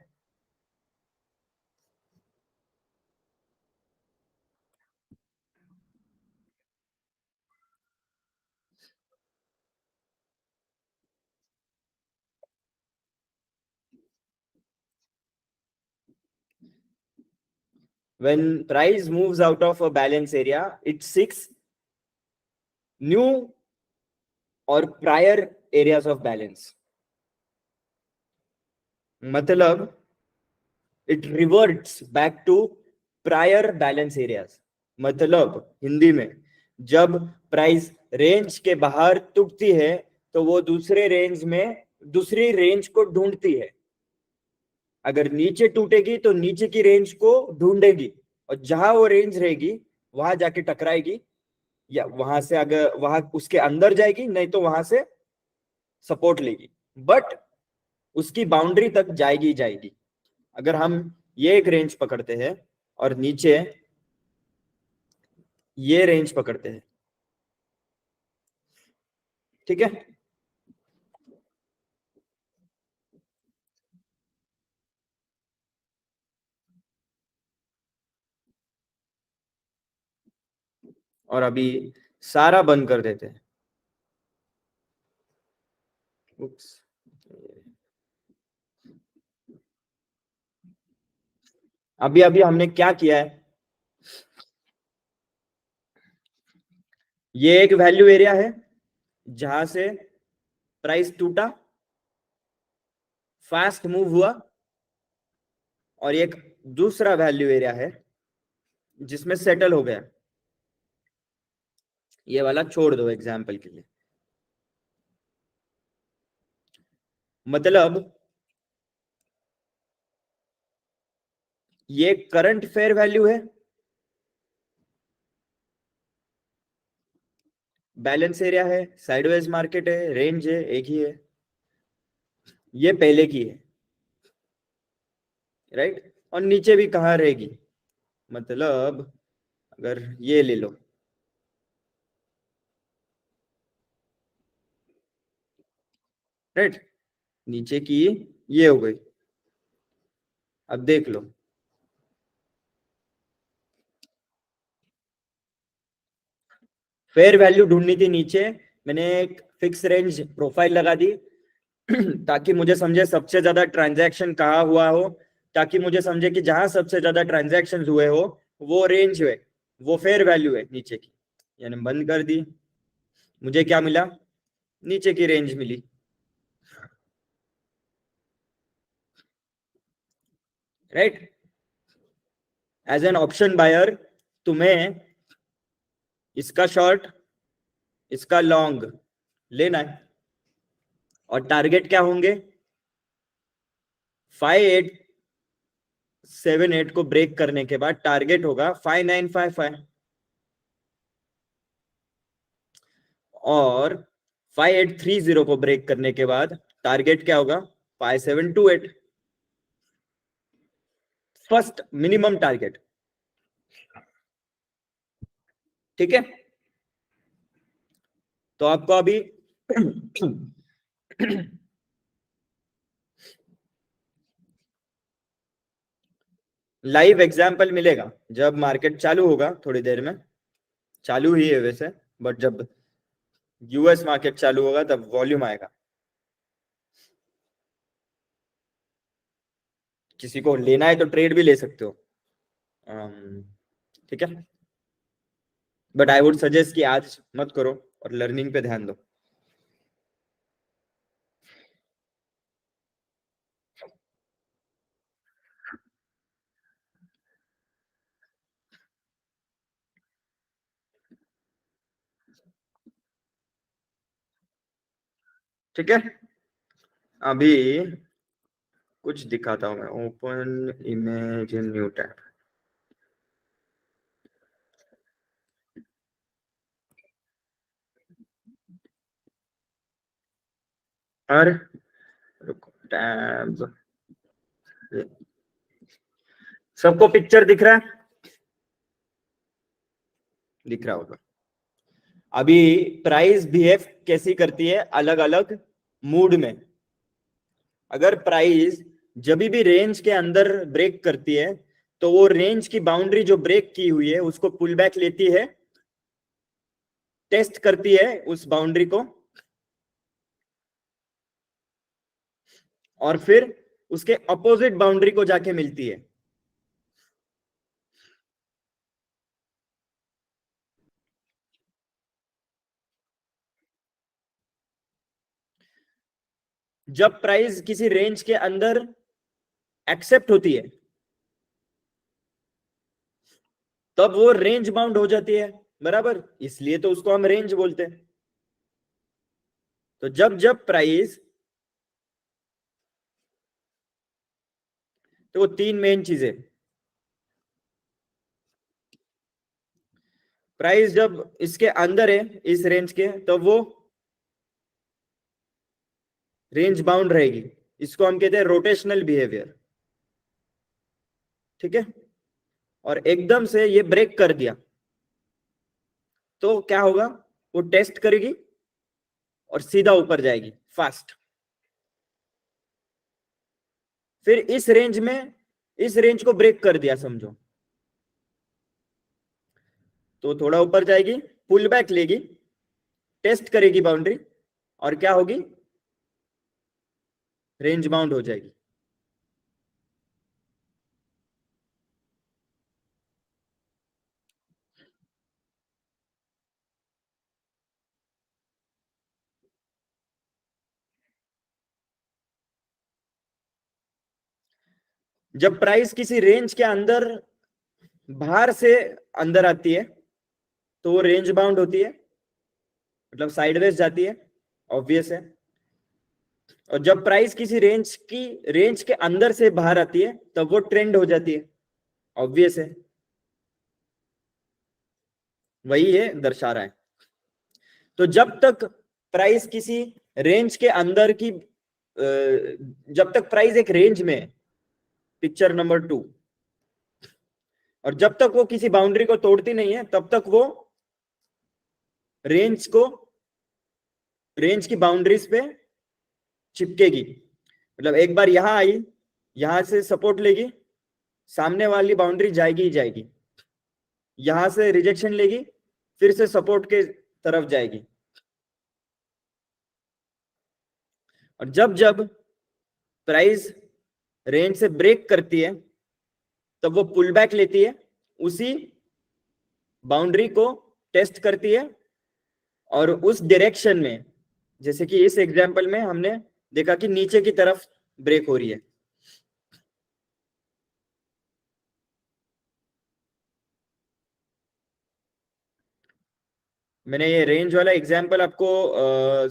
When price moves out of a balance area, it seeks new or prior areas of balance. मतलब it reverts back to prior balance areas। मतलब हिंदी में, जब प्राइस रेंज के बाहर टूटती है, तो वो दूसरे रेंज में दूसरी रेंज को ढूंढती है। अगर नीचे टूटेगी तो नीचे की रेंज को ढूंढेगी, और जहां वो रेंज रहेगी वहां जाके टकराएगी, या वहां से अगर वहां उसके अंदर जाएगी, नहीं तो वहां से सपोर्ट लेगी, बट उसकी बाउंड्री तक जाएगी ही जाएगी। अगर हम ये एक रेंज पकड़ते हैं और नीचे ये रेंज पकड़ते हैं, ठीक है। और अभी सारा बंद कर देते हैं। Oops. अभी अभी हमने क्या किया है, ये एक वैल्यू एरिया है जहां से प्राइस टूटा, फास्ट मूव हुआ, और एक दूसरा वैल्यू एरिया है जिसमें सेटल हो गया। ये वाला छोड़ दो एग्जाम्पल के लिए। मतलब ये करंट फेयर वैल्यू है, बैलेंस एरिया है, साइडवेज मार्केट है, रेंज है, एक ही है। ये पहले की है, राइट। और नीचे भी कहाँ रहेगी, मतलब अगर ये ले लो, राइट, नीचे की ये हो गई। अब देख लो, फेयर वैल्यू ढूंढनी थी नीचे, मैंने एक फिक्स रेंज प्रोफाइल लगा दी ताकि मुझे समझे सबसे ज्यादा ट्रांजैक्शन कहाँ हुआ हो, ताकि मुझे समझे कि जहां सबसे ज्यादा ट्रांजैक्शन हुए हो वो रेंज है, वो फेयर वैल्यू है नीचे की। यानी बंद कर दी, मुझे क्या मिला, नीचे की रेंज मिली, right. As an option buyer तुम्हें इसका शॉर्ट, इसका लॉन्ग लेना है, और टारगेट क्या होंगे, 5878 को ब्रेक करने के बाद टारगेट होगा 5955, और 5830 को ब्रेक करने के बाद टारगेट क्या होगा, 5728, फर्स्ट मिनिमम टारगेट। ठीक है, तो आपको अभी लाइव एग्जाम्पल मिलेगा जब मार्केट चालू होगा थोड़ी देर में, चालू ही है वैसे, बट जब यूएस मार्केट चालू होगा तब वॉल्यूम आएगा। किसी को लेना है तो ट्रेड भी ले सकते हो, ठीक है, बट आई वुड सजेस्ट कि आज मत करो और लर्निंग पे ध्यान दो। ठीक है, अभी कुछ दिखाता हूँ मैं, open image in new tab. और टैब, सबको पिक्चर दिख रहा है, दिख रहा होगा। अभी प्राइस बिहेव कैसी करती है अलग अलग मूड में। अगर प्राइस जब भी रेंज के अंदर ब्रेक करती है तो वो रेंज की बाउंड्री जो ब्रेक की हुई है उसको पुल बैक लेती है, टेस्ट करती है उस बाउंड्री को, और फिर उसके अपोजिट बाउंड्री को जाके मिलती है। जब प्राइस किसी रेंज के अंदर एक्सेप्ट होती है तब वो रेंज बाउंड हो जाती है, बराबर, इसलिए तो उसको हम रेंज बोलते हैं। तो जब जब प्राइस, तो वो तीन मेन चीजें, प्राइस जब इसके अंदर है इस रेंज के तो वो रेंज बाउंड रहेगी, इसको हम कहते हैं रोटेशनल बिहेवियर। ठीक है, और एकदम से ये ब्रेक कर दिया तो क्या होगा, वो टेस्ट करेगी और सीधा ऊपर जाएगी फास्ट। फिर इस रेंज में, इस रेंज को ब्रेक कर दिया समझो, तो थोड़ा ऊपर जाएगी, पुल बैक लेगी, टेस्ट करेगी बाउंड्री, और क्या होगी, रेंज बाउंड हो जाएगी। जब प्राइस किसी रेंज के अंदर, बाहर से अंदर आती है, तो वो रेंज बाउंड होती है, मतलब साइडवेज जाती है, ऑब्वियस है। और जब प्राइस किसी रेंज के अंदर से बाहर आती है, तब वो ट्रेंड हो जाती है, ऑब्वियस है। वही ये दर्शा रहा है। तो जब तक प्राइस किसी रेंज के अंदर की, जब तक प्राइस एक रेंज में है, पिक्चर नंबर 2, और जब तक वो किसी बाउंड्री को तोड़ती नहीं है, तब तक वो रेंज को, रेंज की बाउंड्रीज पे चिपकेगी। मतलब एक बार यहां आई, यहां से सपोर्ट लेगी, सामने वाली बाउंड्री जाएगी ही जाएगी, यहां से रिजेक्शन लेगी, फिर से सपोर्ट के तरफ जाएगी। और जब जब प्राइस रेंज से ब्रेक करती है, तब वो पुल बैक लेती है, उसी बाउंड्री को टेस्ट करती है, और उस डायरेक्शन में, जैसे कि इस एग्जांपल में हमने देखा कि नीचे की तरफ ब्रेक हो रही है। मैंने ये रेंज वाला एग्जांपल आपको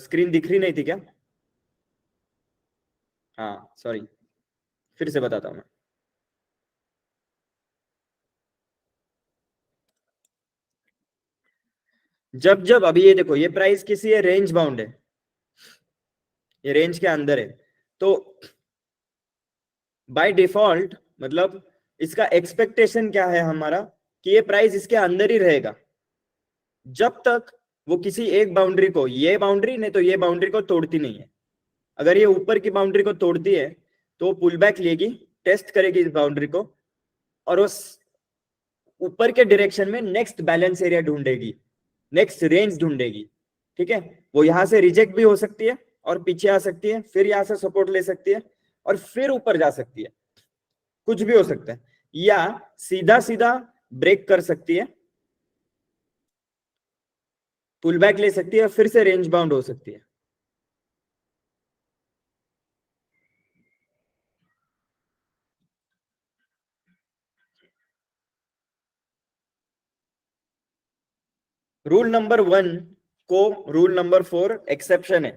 स्क्रीन दिख रही नहीं थी क्या? हाँ सॉरी, फिर से बताता हूं मैं। जब जब अभी ये देखो, ये प्राइस किसी है रेंज बाउंड है, ये रेंज के अंदर है, तो बाय डिफॉल्ट, मतलब इसका एक्सपेक्टेशन क्या है हमारा, कि ये प्राइस इसके अंदर ही रहेगा जब तक वो किसी एक बाउंड्री को, ये बाउंड्री नहीं तो ये बाउंड्री को तोड़ती नहीं है। अगर ये ऊपर की बाउंड्री को तोड़ती है, तो पुल बैक लेगी, टेस्ट करेगी इस बाउंड्री को, और उस ऊपर के डायरेक्शन में नेक्स्ट बैलेंस एरिया ढूंढेगी, नेक्स्ट रेंज ढूंढेगी। ठीक है, वो यहां से रिजेक्ट भी हो सकती है, और पीछे आ सकती है, फिर यहां से सपोर्ट ले सकती है, और फिर ऊपर जा सकती है, कुछ भी हो सकता है, या सीधा सीधा ब्रेक कर सकती है, पुल बैक ले सकती है, फिर से रेंज बाउंड हो सकती है। रूल नंबर 1 को रूल नंबर 4 एक्सेप्शन है।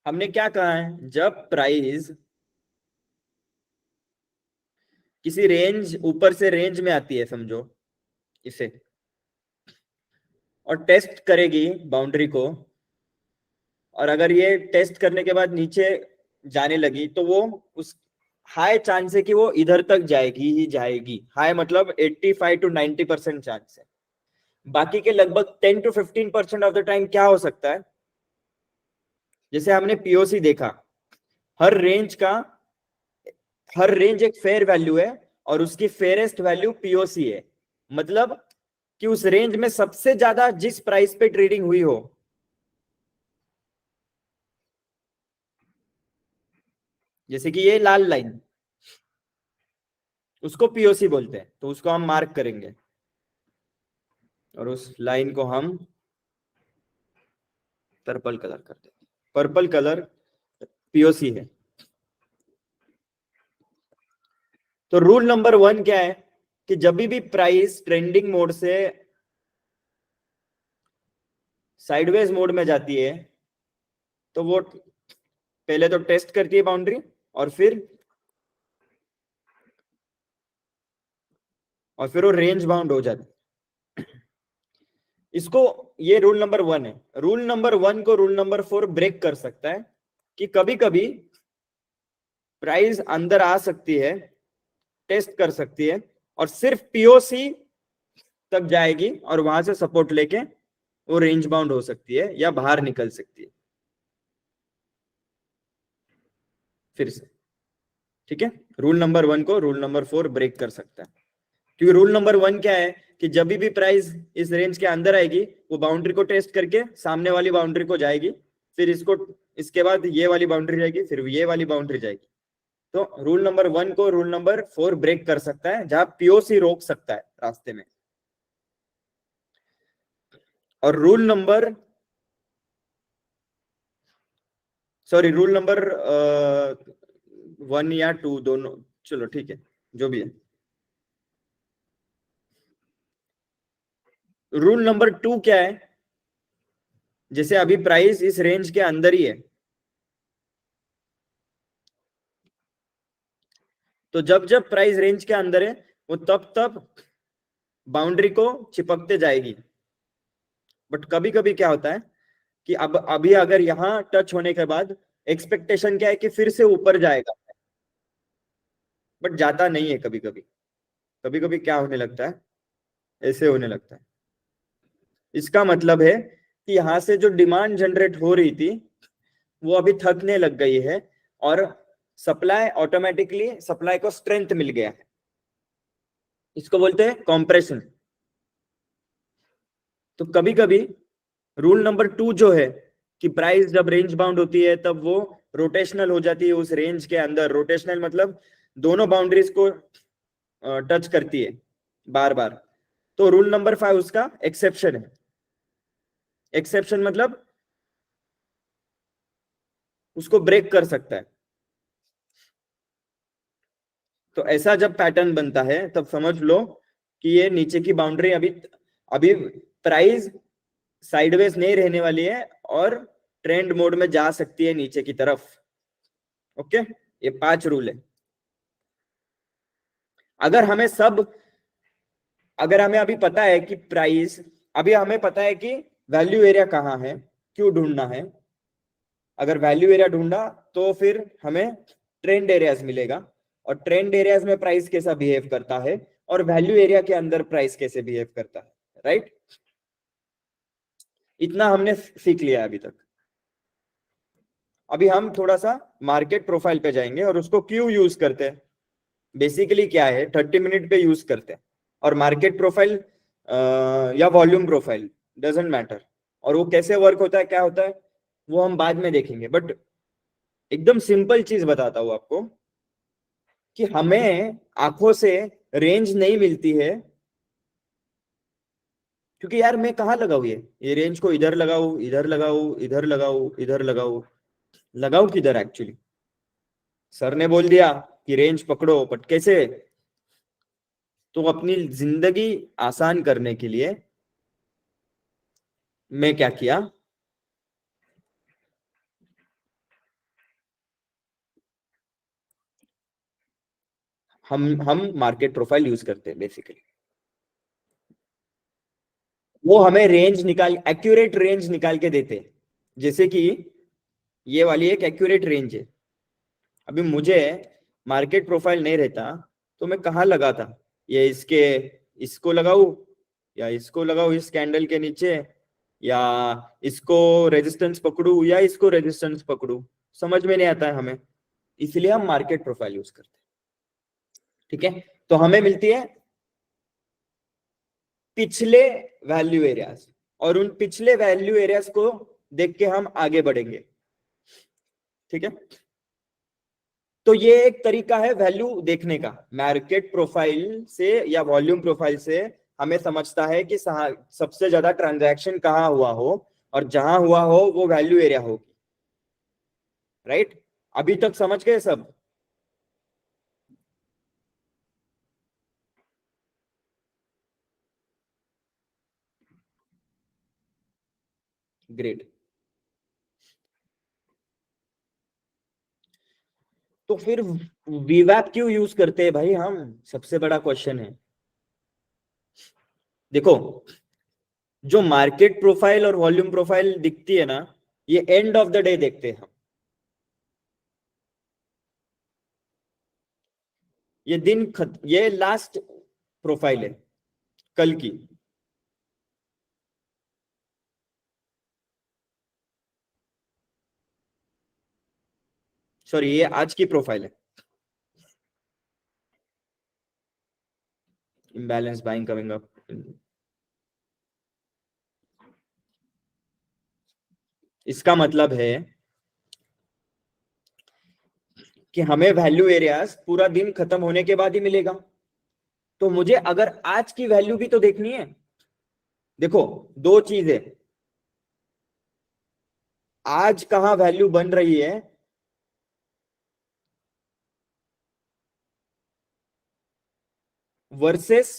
हमने क्या कहा है, जब प्राइस किसी रेंज, ऊपर से रेंज में आती है समझो इसे, और टेस्ट करेगी बाउंड्री को, और अगर ये टेस्ट करने के बाद नीचे जाने लगी, तो वो उस हाई चांस है कि वो इधर तक जाएगी ही जाएगी। हाई मतलब 85 to 90% चांस है। बाकी के लगभग 10 to 15% ऑफ द टाइम क्या हो सकता है, जैसे हमने पीओसी देखा, हर रेंज का, हर रेंज एक फेयर वैल्यू है, और उसकी फेयरेस्ट वैल्यू पीओसी है। मतलब कि उस रेंज में सबसे ज्यादा जिस प्राइस पे ट्रेडिंग हुई हो, जैसे कि ये लाल लाइन, उसको पीओसी बोलते हैं, तो उसको हम मार्क करेंगे, और उस लाइन को हम पर्पल कलर कर देंगे। पर्पल कलर पीओसी है। तो रूल नंबर 1 क्या है, कि जब भी प्राइस ट्रेंडिंग मोड से साइडवेज मोड में जाती है, तो वो पहले तो टेस्ट करती है बाउंड्री, और फिर वो रेंज बाउंड हो जाती है। इसको, ये रूल नंबर 1 है। रूल नंबर 1 को रूल नंबर 4 ब्रेक कर सकता है, कि कभी कभी प्राइस अंदर आ सकती है, टेस्ट कर सकती है, और सिर्फ पीओसी तक जाएगी, और वहां से सपोर्ट लेके वो रेंज बाउंड हो सकती है या बाहर निकल सकती है। फिर से, ठीक है, रूल नंबर 1 को रूल नंबर 4 ब्रेक कर सकता है। क्योंकि रूल नंबर 1 क्या है कि जब भी प्राइस इस रेंज के अंदर आएगी वो बाउंड्री को टेस्ट करके सामने वाली बाउंड्री को जाएगी, फिर इसको, इसके बाद ये वाली बाउंड्री जाएगी, फिर ये वाली बाउंड्री जाएगी। तो रूल नंबर 1 को रूल नंबर 4 ब्रेक कर सकता है, जहां पीओसी रोक सकता है रास्ते में। और rule number, sorry, rule number 1 या 2 दोनों, चलो ठीक है, जो भी है। रूल नंबर 2 क्या है, जैसे अभी प्राइस इस रेंज के अंदर ही है, तो जब जब प्राइस रेंज के अंदर है वो तब तब बाउंड्री को चिपकते जाएगी। बट कभी कभी क्या होता है कि अब अभी अगर यहां टच होने के बाद एक्सपेक्टेशन क्या है कि फिर से ऊपर जाएगा, बट जाता नहीं है। कभी कभी, कभी कभी क्या होने लगता है, ऐसे होने लगता है। इसका मतलब है कि यहां से जो डिमांड जनरेट हो रही थी वो अभी थकने लग गई है, और सप्लाई ऑटोमेटिकली, सप्लाई को स्ट्रेंथ मिल गया है। इसको बोलते हैं कॉम्प्रेशन। तो कभी कभी रूल नंबर 2 जो है कि प्राइस जब रेंज बाउंड होती है तब वो रोटेशनल हो जाती है उस रेंज के अंदर। रोटेशनल मतलब दोनों बाउंड्रीज को टच करती है बार बार। तो रूल नंबर 5 उसका एक्सेप्शन है। एक्सेप्शन मतलब उसको ब्रेक कर सकता है। तो ऐसा जब पैटर्न बनता है तब समझ लो कि ये नीचे की बाउंड्री अभी, अभी प्राइस साइडवेज नहीं रहने वाली है और ट्रेंड मोड में जा सकती है नीचे की तरफ। ओके, ये 5 रूल है। अगर हमें सब, अगर हमें अभी पता है कि प्राइस, अभी हमें पता है कि वैल्यू एरिया कहाँ है, क्यों ढूंढना है। अगर वैल्यू एरिया ढूंढा तो फिर हमें ट्रेंड एरियाज मिलेगा, और ट्रेंड एरियाज में प्राइस कैसा बिहेव करता है, और वैल्यू एरिया के अंदर प्राइस कैसे बिहेव करता है। राइट, इतना हमने सीख लिया अभी तक। अभी हम थोड़ा सा मार्केट प्रोफाइल पे जाएंगे और उसको क्यों यूज करते हैं, बेसिकली क्या है, 30 मिनट पे यूज करते हैं। और मार्केट प्रोफाइल या वॉल्यूम प्रोफाइल, डजेंट मैटर, और वो कैसे वर्क होता है, क्या होता है, वो हम बाद में देखेंगे। बट एकदम सिंपल चीज बताता हूं आपको कि हमें आंखों से रेंज नहीं मिलती है, क्योंकि यार मैं कहाँ लगाऊ, ये रेंज को इधर लगाऊ, इधर लगाऊ, इधर लगाऊ, इधर लगाऊ, लगाऊ किधर एक्चुअली। सर ने बोल दिया कि रेंज पकड़ो, बट कैसे। तो अपनी जिंदगी आसान करने के लिए मैं क्या किया, हम मार्केट प्रोफाइल यूज करते हैं बेसिकली। वो हमें रेंज निकाल, एक्यूरेट रेंज निकाल के देते हैं। जैसे कि ये वाली एक एक्यूरेट रेंज है। अभी मुझे मार्केट प्रोफाइल नहीं रहता तो मैं कहाँ लगाता, ये इसके, इसको लगाऊ, या इसको लगाऊ इस कैंडल के नीचे, या इसको रेजिस्टेंस पकड़ू, या इसको रेजिस्टेंस पकड़ू, समझ में नहीं आता है हमें। इसलिए हम मार्केट प्रोफाइल यूज करते हैं। ठीक है, तो हमें मिलती है पिछले वैल्यू एरियाज, और उन पिछले वैल्यू एरियाज को देख के हम आगे बढ़ेंगे। ठीक है, तो ये एक तरीका है वैल्यू देखने का। मार्केट प्रोफाइल से या वॉल्यूम प्रोफाइल से हमें समझता है कि सबसे ज्यादा ट्रांजैक्शन कहाँ हुआ हो, और जहां हुआ हो वो वैल्यू एरिया होगी। राइट, अभी तक समझ गए सब। ग्रेट। तो फिर वीवैप क्यों यूज करते हैं भाई हम, सबसे बड़ा क्वेश्चन है। देखो, जो मार्केट प्रोफाइल और वॉल्यूम प्रोफाइल दिखती है ना, ये एंड ऑफ द डे देखते हैं हम। ये लास्ट प्रोफाइल है कल की। सॉरी, ये आज की प्रोफाइल है। Imbalance buying coming up. इसका मतलब है कि हमें वैल्यू एरियाज पूरा दिन खत्म होने के बाद ही मिलेगा। तो मुझे अगर आज की वैल्यू भी तो देखनी है। देखो, दो चीजें, आज कहां वैल्यू बन रही है वर्सेस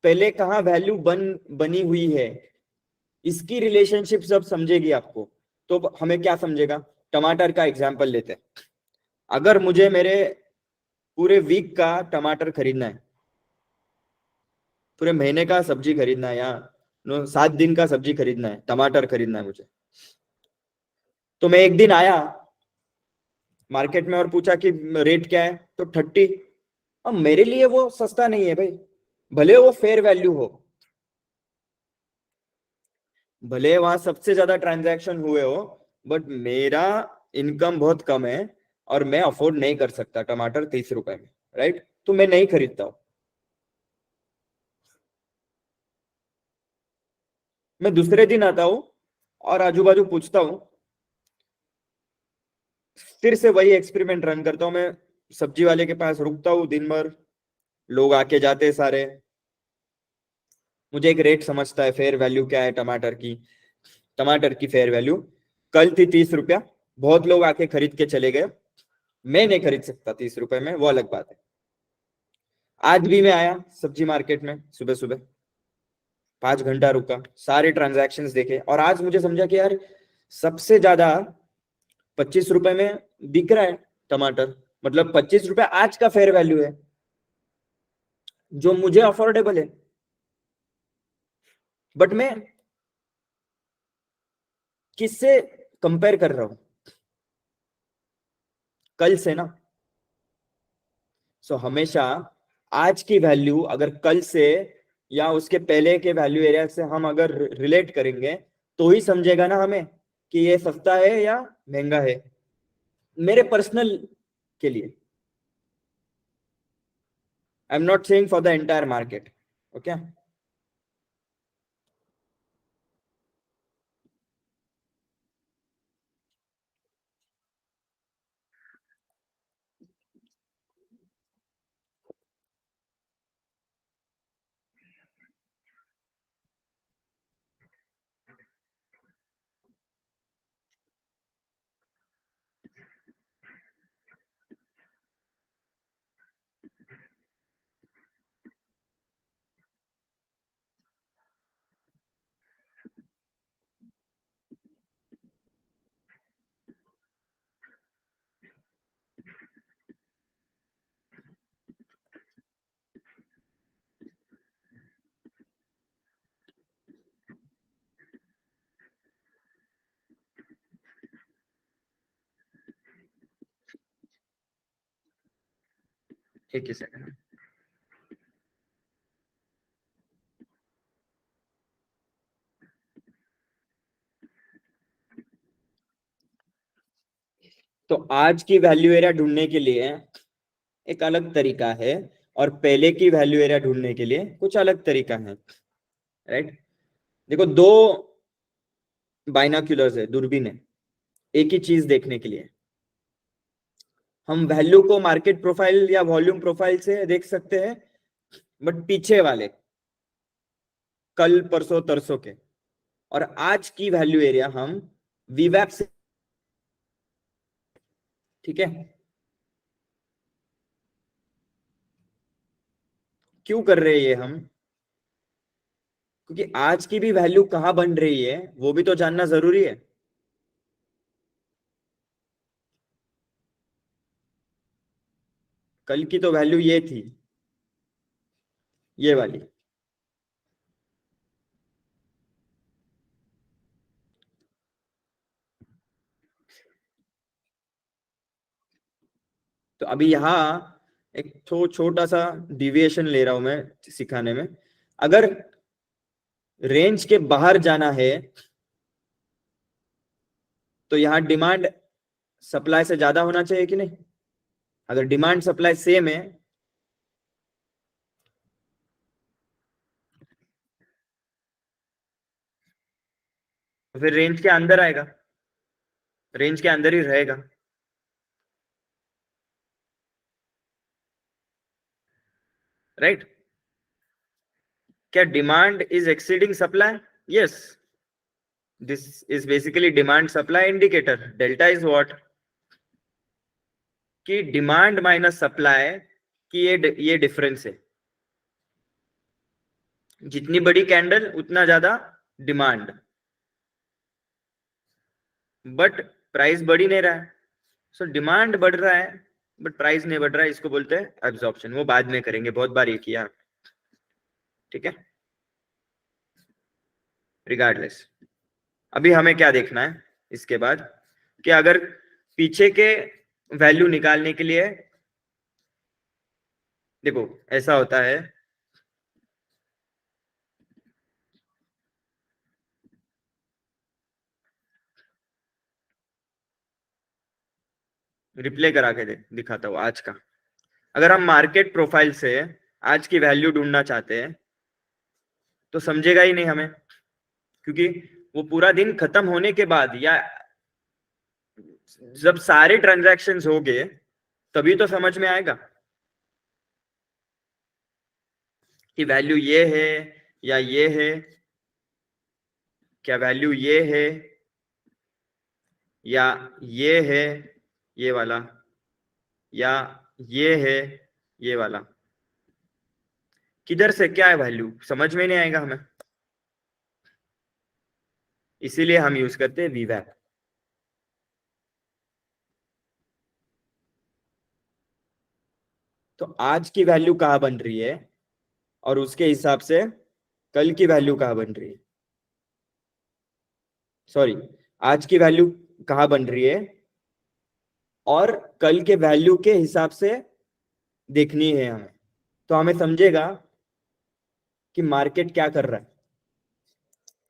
पहले कहां वैल्यू बनी हुई है, इसकी रिलेशनशिप सब समझेगी आपको। तो हमें क्या समझेगा, टमाटर का एग्जांपल लेते हैं। अगर मुझे मेरे पूरे वीक का टमाटर खरीदना है, पूरे महीने का सब्जी खरीदना है, या 7 दिन का सब्जी खरीदना है, टमाटर खरीदना है मुझे, तो मैं एक दिन आया मार्केट में और पूछा कि रेट क्या है, तो 30। अब मेरे लिए वो सस्ता नहीं है भाई, भले वो फेयर वैल्यू हो, भले वहां सबसे ज्यादा ट्रांजैक्शन हुए हो, बट मेरा इनकम बहुत कम है और मैं अफोर्ड नहीं कर सकता टमाटर 30 रुपए में, राइट? तो मैं नहीं खरीदता हूं। मैं दूसरे दिन आता हूं और आजू बाजू पूछता हूँ, फिर से वही एक्सपेरिमेंट रन करता हूँ मैं। सब्जी वाले के पास रुकता हूँ दिन भर, लोग आके जाते हैं सारे, मुझे एक रेट समझता है फेयर वैल्यू क्या है टमाटर की। टमाटर की फेयर वैल्यू कल थी 30 रुपया, बहुत लोग आके खरीद के चले गए, मैं नहीं खरीद सकता 30 रुपए में, वो अलग बात है। आज भी मैं आया सब्जी मार्केट में सुबह सुबह, 5 घंटा रुका, सारे ट्रांजैक्शंस देखे, और आज मुझे समझा कि यार सबसे ज्यादा 25 रुपए में बिक रहा है टमाटर, मतलब 25 रुपए आज का फेयर वैल्यू है जो मुझे अफोर्डेबल है। बट मैं किससे कंपेयर कर रहा हूं, कल से ना। सो हमेशा आज की वैल्यू अगर कल से या उसके पहले के वैल्यू एरिया से हम अगर रिलेट करेंगे, तो ही समझेगा ना हमें कि ये सस्ता है या महंगा है, मेरे पर्सनल के लिए। I am not saying for the entire market. Okay, एक ही सेकंड। तो आज की वैल्यू एरिया ढूंढने के लिए एक अलग तरीका है, और पहले की वैल्यू एरिया ढूंढने के लिए कुछ अलग तरीका है, राइट? देखो, दो बाइनाक्यूलर्स है, दूरबीन है, एक ही चीज देखने के लिए। हम वैल्यू को मार्केट प्रोफाइल या वॉल्यूम प्रोफाइल से देख सकते हैं, बट पीछे वाले कल परसों तरसों के, और आज की वैल्यू एरिया हम वीवैप से, ठीक है? क्यों कर रहे हैं ये हम? क्योंकि आज की भी वैल्यू कहां बन रही है वो भी तो जानना जरूरी है। कल की तो वैल्यू ये थी, ये वाली। तो अभी यहाँ एक छोटा सा डिविएशन ले रहा हूं मैं सिखाने में। अगर रेंज के बाहर जाना है तो यहाँ डिमांड सप्लाई से ज्यादा होना चाहिए कि नहीं? अगर डिमांड सप्लाई सेम है तो फिर रेंज के अंदर आएगा, रेंज के अंदर ही रहेगा। राइट? क्या demand is exceeding supply? Yes, this is basically demand supply indicator. Delta is what? कि डिमांड माइनस सप्लाई की ये डिफरेंस है। जितनी बड़ी कैंडल उतना ज्यादा डिमांड, बट प्राइस बढ़ ही नहीं रहा है। सो डिमांड बढ़ रहा है बट प्राइस नहीं बढ़ रहा है, इसको बोलते हैं एब्जॉर्प्शन। वो बाद में करेंगे, बहुत बार ये किया। ठीक है, रिगार्डलेस। अभी हमें क्या देखना है इसके बाद, कि अगर पीछे के वैल्यू निकालने के लिए, देखो ऐसा होता है, रिप्ले करा के दिखाता हूँ आज का। अगर हम मार्केट प्रोफाइल से आज की वैल्यू ढूंढना चाहते हैं तो समझेगा ही नहीं हमें, क्योंकि वो पूरा दिन खत्म होने के बाद या जब सारे ट्रांजैक्शंस हो गए तभी तो समझ में आएगा कि वैल्यू ये है या ये है, क्या वैल्यू ये है या ये है, ये वाला, या ये है ये वाला। किधर से क्या है वैल्यू समझ में नहीं आएगा हमें, इसीलिए हम यूज करते हैं वीवैप। तो आज की वैल्यू कहाँ बन रही है और उसके हिसाब से कल की वैल्यू कहाँ बन रही है, सॉरी, आज की वैल्यू कहाँ बन रही है और कल के वैल्यू के हिसाब से देखनी है हमें, तो हमें समझेगा कि मार्केट क्या कर रहा है।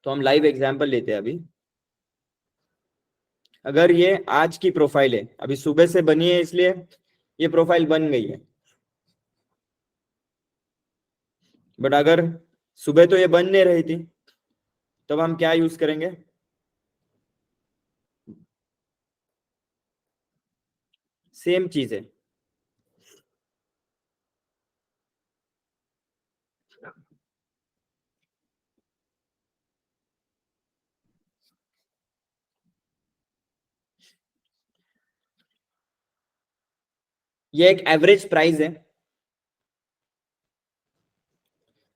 तो हम लाइव एग्जांपल लेते हैं अभी। अगर ये आज की प्रोफाइल है, अभी सुबह से बनी है इसलिए ये प्रोफाइल बन गई है, बट अगर सुबह तो ये बन नहीं रही थी, तब हम क्या यूज करेंगे? सेम चीज है। ये एक एवरेज प्राइस है,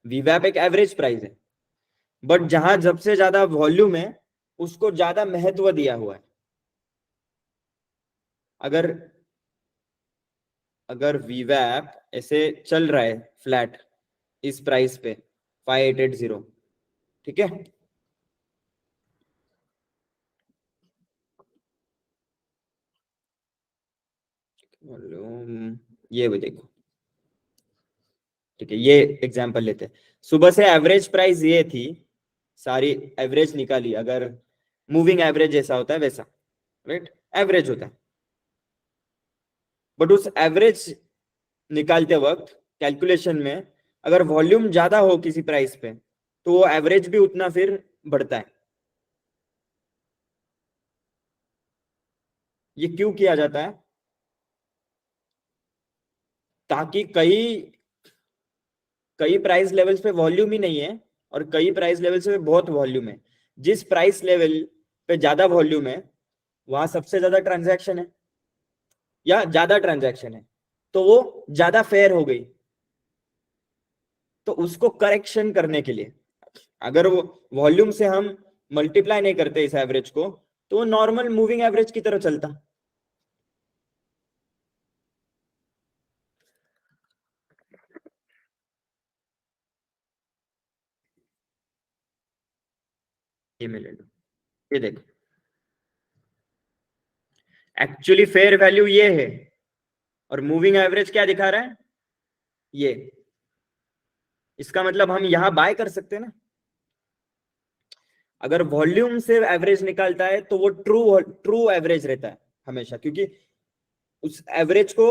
वीवैप एक एवरेज प्राइस है, बट जहां सबसे ज्यादा वॉल्यूम है उसको ज्यादा महत्व दिया हुआ है। अगर अगर वीवैप ऐसे चल रहा है फ्लैट इस प्राइस पे 5880, ठीक है, वॉल्यूम ये भी देखो, ठीक है, ये एग्जांपल लेते हैं। सुबह से एवरेज प्राइस ये थी, सारी एवरेज निकाली, अगर मूविंग एवरेज जैसा होता है वैसा, राइट, एवरेज होता है, बट उस एवरेज निकालते वक्त कैलकुलेशन में अगर वॉल्यूम ज्यादा हो किसी प्राइस पे तो वो एवरेज भी उतना फिर बढ़ता है। ये क्यों किया जाता है? ताकि कई कई प्राइस लेवल्स पे वॉल्यूम ही नहीं है और कई प्राइस लेवल्स पे बहुत वॉल्यूम है। जिस प्राइस लेवल पे ज्यादा वॉल्यूम है वहां सबसे ज्यादा ट्रांजैक्शन है या ज्यादा ट्रांजैक्शन है, तो वो ज्यादा फेयर हो गई। तो उसको करेक्शन करने के लिए अगर वो वॉल्यूम से हम मल्टीप्लाई नहीं करते इस एवरेज को, तो वो नॉर्मल मूविंग एवरेज की तरह चलता। ये मिले लो, ये देखो, एक्चुअली फेयर वैल्यू ये है और मूविंग एवरेज क्या दिखा रहा है, ये। इसका मतलब हम यहां बाय कर सकते हैं ना। अगर वॉल्यूम से एवरेज निकालता है तो वो ट्रू ट्रू एवरेज रहता है हमेशा, क्योंकि उस एवरेज को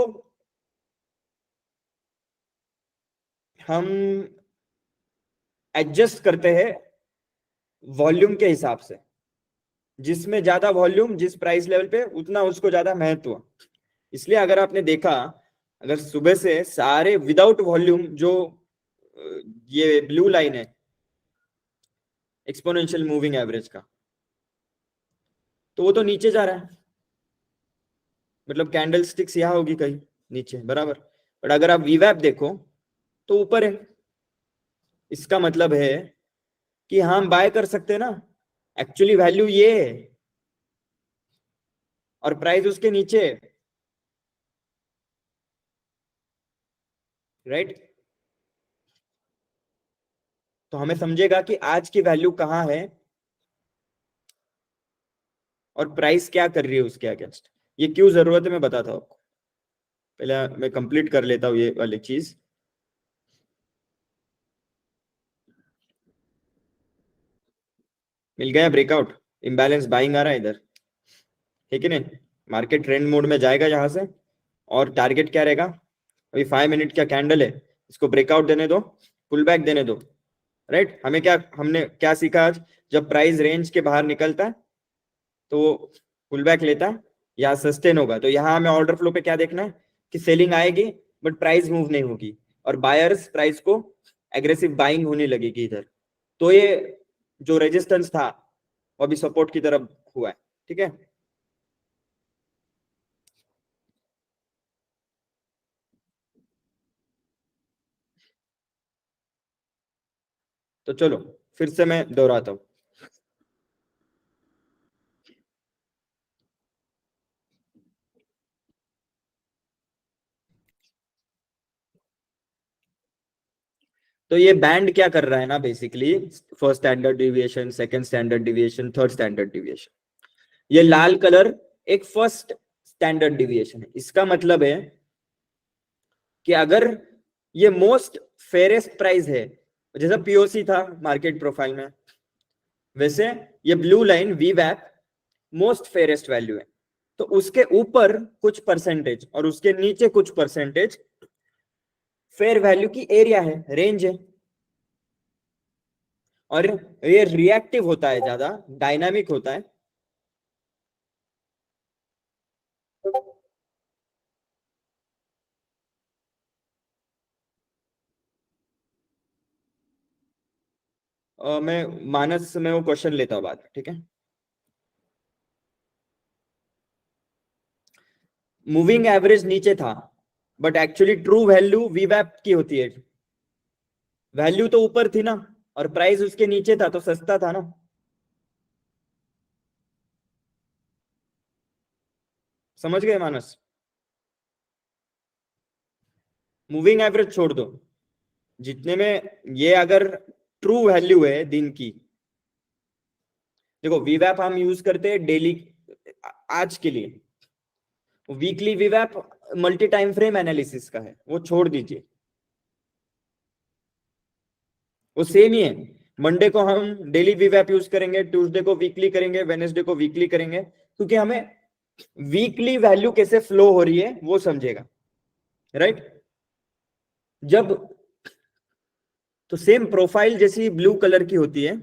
हम एडजस्ट करते हैं वॉल्यूम के हिसाब से। जिसमें ज्यादा वॉल्यूम जिस प्राइस लेवल पे, उतना उसको ज्यादा महत्व। इसलिए अगर आपने देखा, अगर सुबह से सारे विदाउट वॉल्यूम जो ये ब्लू लाइन है एक्सपोनेंशियल मूविंग एवरेज का, तो वो तो नीचे जा रहा है, मतलब कैंडल स्टिक्स यहाँ होगी कहीं नीचे, बराबर। बट अगर आप वीवैप देखो तो ऊपर है। इसका मतलब है कि हम बाय कर सकते हैं ना, एक्चुअली वैल्यू ये है और प्राइस उसके नीचे है, राइट। तो हमें समझेगा कि आज की वैल्यू कहाँ है और प्राइस क्या कर रही है उसके अगेंस्ट। ये क्यों जरूरत है मैं बताता हूँ आपको। पहले मैं कंप्लीट कर लेता हूँ ये वाली चीज। मिल गया ब्रेकआउट, इम्बैलेंस बाइंग आ रहा है इधर, ठीक है नहीं। मार्केट ट्रेंड मोड में जाएगा यहाँ से, और टारगेट क्या रहेगा, अभी 5 मिनट का कैंडल है, इसको ब्रेकआउट देने दो, पुल बैक देने दो, राइट। हमने क्या सीखा आज, जब प्राइस रेंज के बाहर निकलता है तो वो पुल बैक लेता है या सस्टेन होगा। तो यहाँ हमें ऑर्डर फ्लो पे क्या देखना है कि सेलिंग आएगी बट प्राइस मूव नहीं होगी, और बायर्स प्राइस को एग्रेसिव बाइंग होने लगेगी इधर। तो ये जो रेजिस्टेंस था वो अभी सपोर्ट की तरफ हुआ है, ठीक है। तो चलो फिर से मैं दोहराता हूँ। तो ये बैंड क्या कर रहा है ना, basically first standard deviation, second standard deviation, third standard deviation, ये लाल कलर एक फर्स्ट स्टैंडर्ड डिविएशन है। इसका मतलब है कि अगर ये मोस्ट फेयरेस्ट प्राइस है, जैसा पीओसी था मार्केट प्रोफाइल में, वैसे ये ब्लू लाइन वीवैप मोस्ट फेयरेस्ट वैल्यू है। तो उसके ऊपर कुछ परसेंटेज और उसके नीचे कुछ परसेंटेज फेयर वैल्यू की एरिया है, रेंज है। और ये रिएक्टिव होता है, ज्यादा डायनामिक होता है। मैं मानस में वो क्वेश्चन लेता हूँ बात, ठीक है। मूविंग एवरेज नीचे था बट एक्चुअली ट्रू वैल्यू वीवैप की होती है। वैल्यू तो ऊपर थी ना, और प्राइस उसके नीचे था, तो सस्ता था ना। समझ गए मानस। मूविंग एवरेज छोड़ दो, जितने में ये अगर ट्रू वैल्यू है दिन की, देखो वीवैप हम यूज करते हैं डेली आज के लिए। वीकली वीवैप मल्टी टाइम फ्रेम एनालिसिस का है, वो छोड़ दीजिए। वो सेम ही है। मंडे को हम डेली वीवैप यूज करेंगे, ट्यूसडे को वीकली करेंगे, वेनेसडे को वीकली करेंगे, क्योंकि हमें वीकली वैल्यू कैसे फ्लो हो रही है वो समझेगा, राइट। जब तो सेम प्रोफाइल जैसी ब्लू कलर की होती है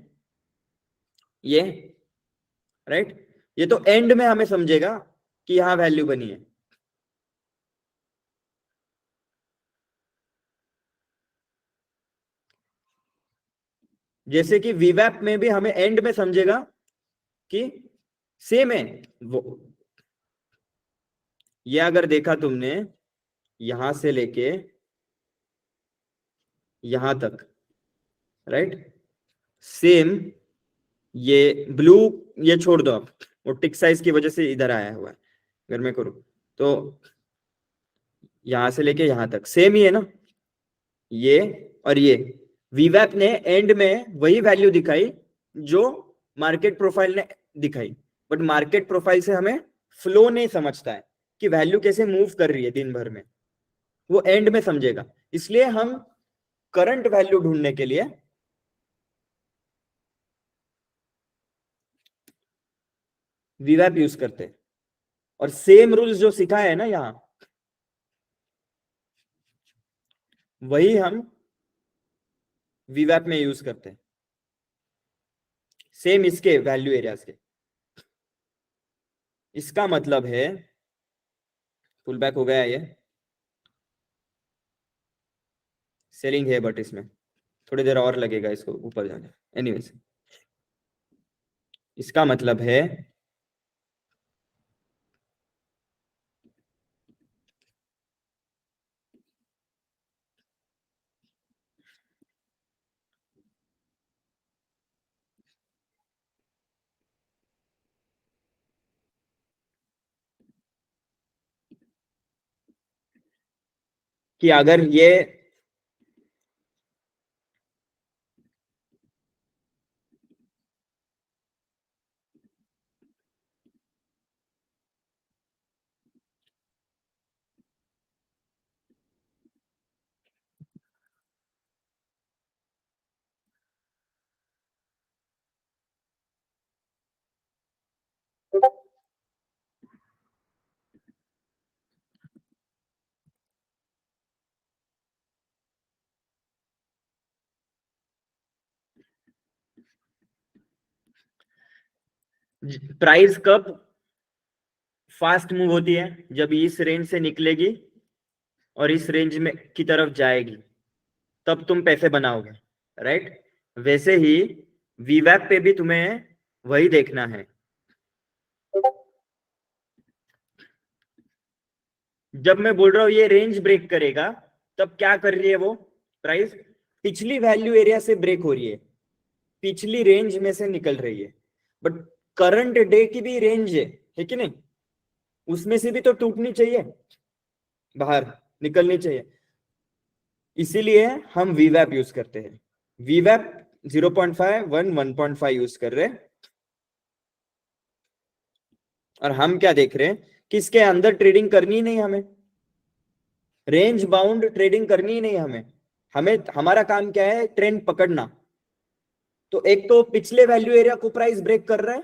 ये, राइट। ये तो एंड में हमें समझेगा कि यहां वैल्यू बनी है। जैसे कि वीवैप में भी हमें एंड में समझेगा कि सेम है वो। ये अगर देखा तुमने यहां से लेके यहां तक, राइट, सेम। ये ब्लू, ये छोड़ दो आप, वो टिक साइज की वजह से इधर आया हुआ है। अगर मैं करूं तो यहां से लेके यहां तक सेम ही है ना, ये और ये। वीवैप ने एंड में वही वैल्यू दिखाई जो मार्केट प्रोफाइल ने दिखाई, बट मार्केट प्रोफाइल से हमें फ्लो नहीं समझता है कि वैल्यू कैसे मूव कर रही है दिन भर में, वो एंड में समझेगा। इसलिए हम करंट वैल्यू ढूंढने के लिए वीवैप यूज करते हैं। और सेम रूल्स जो सिखाया है ना यहाँ, वही हम वीवैप में यूज करते हैं, सेम इसके वैल्यू एरियाज के। इसका मतलब है, पुल बैक हो गया ये, सेलिंग है बट इसमें थोड़ी देर और लगेगा इसको ऊपर जाने। एनीवेज, इसका मतलब है कि अगर ये प्राइस कब फास्ट मूव होती है, जब इस रेंज से निकलेगी और इस रेंज में की तरफ जाएगी, तब तुम पैसे बनाओगे, राइट। वैसे ही वीवैप पे भी तुम्हें वही देखना है। जब मैं बोल रहा हूं ये रेंज ब्रेक करेगा, तब क्या कर रही है वो प्राइस, पिछली वैल्यू एरिया से ब्रेक हो रही है, पिछली रेंज में से निकल रही है। बट करंट डे की भी रेंज है कि नहीं, उसमें से भी तो टूटनी चाहिए, बाहर निकलनी चाहिए। इसीलिए हम वीवैप यूज करते हैं। वीवैप 0.5 1.5 यूज कर रहे हैं। और हम क्या देख रहे हैं कि इसके अंदर ट्रेडिंग करनी ही नहीं, हमें रेंज बाउंड ट्रेडिंग करनी ही नहीं, हमें हमें हमारा काम क्या है, ट्रेंड पकड़ना। तो एक तो पिछले वैल्यू एरिया को प्राइस ब्रेक कर रहा है,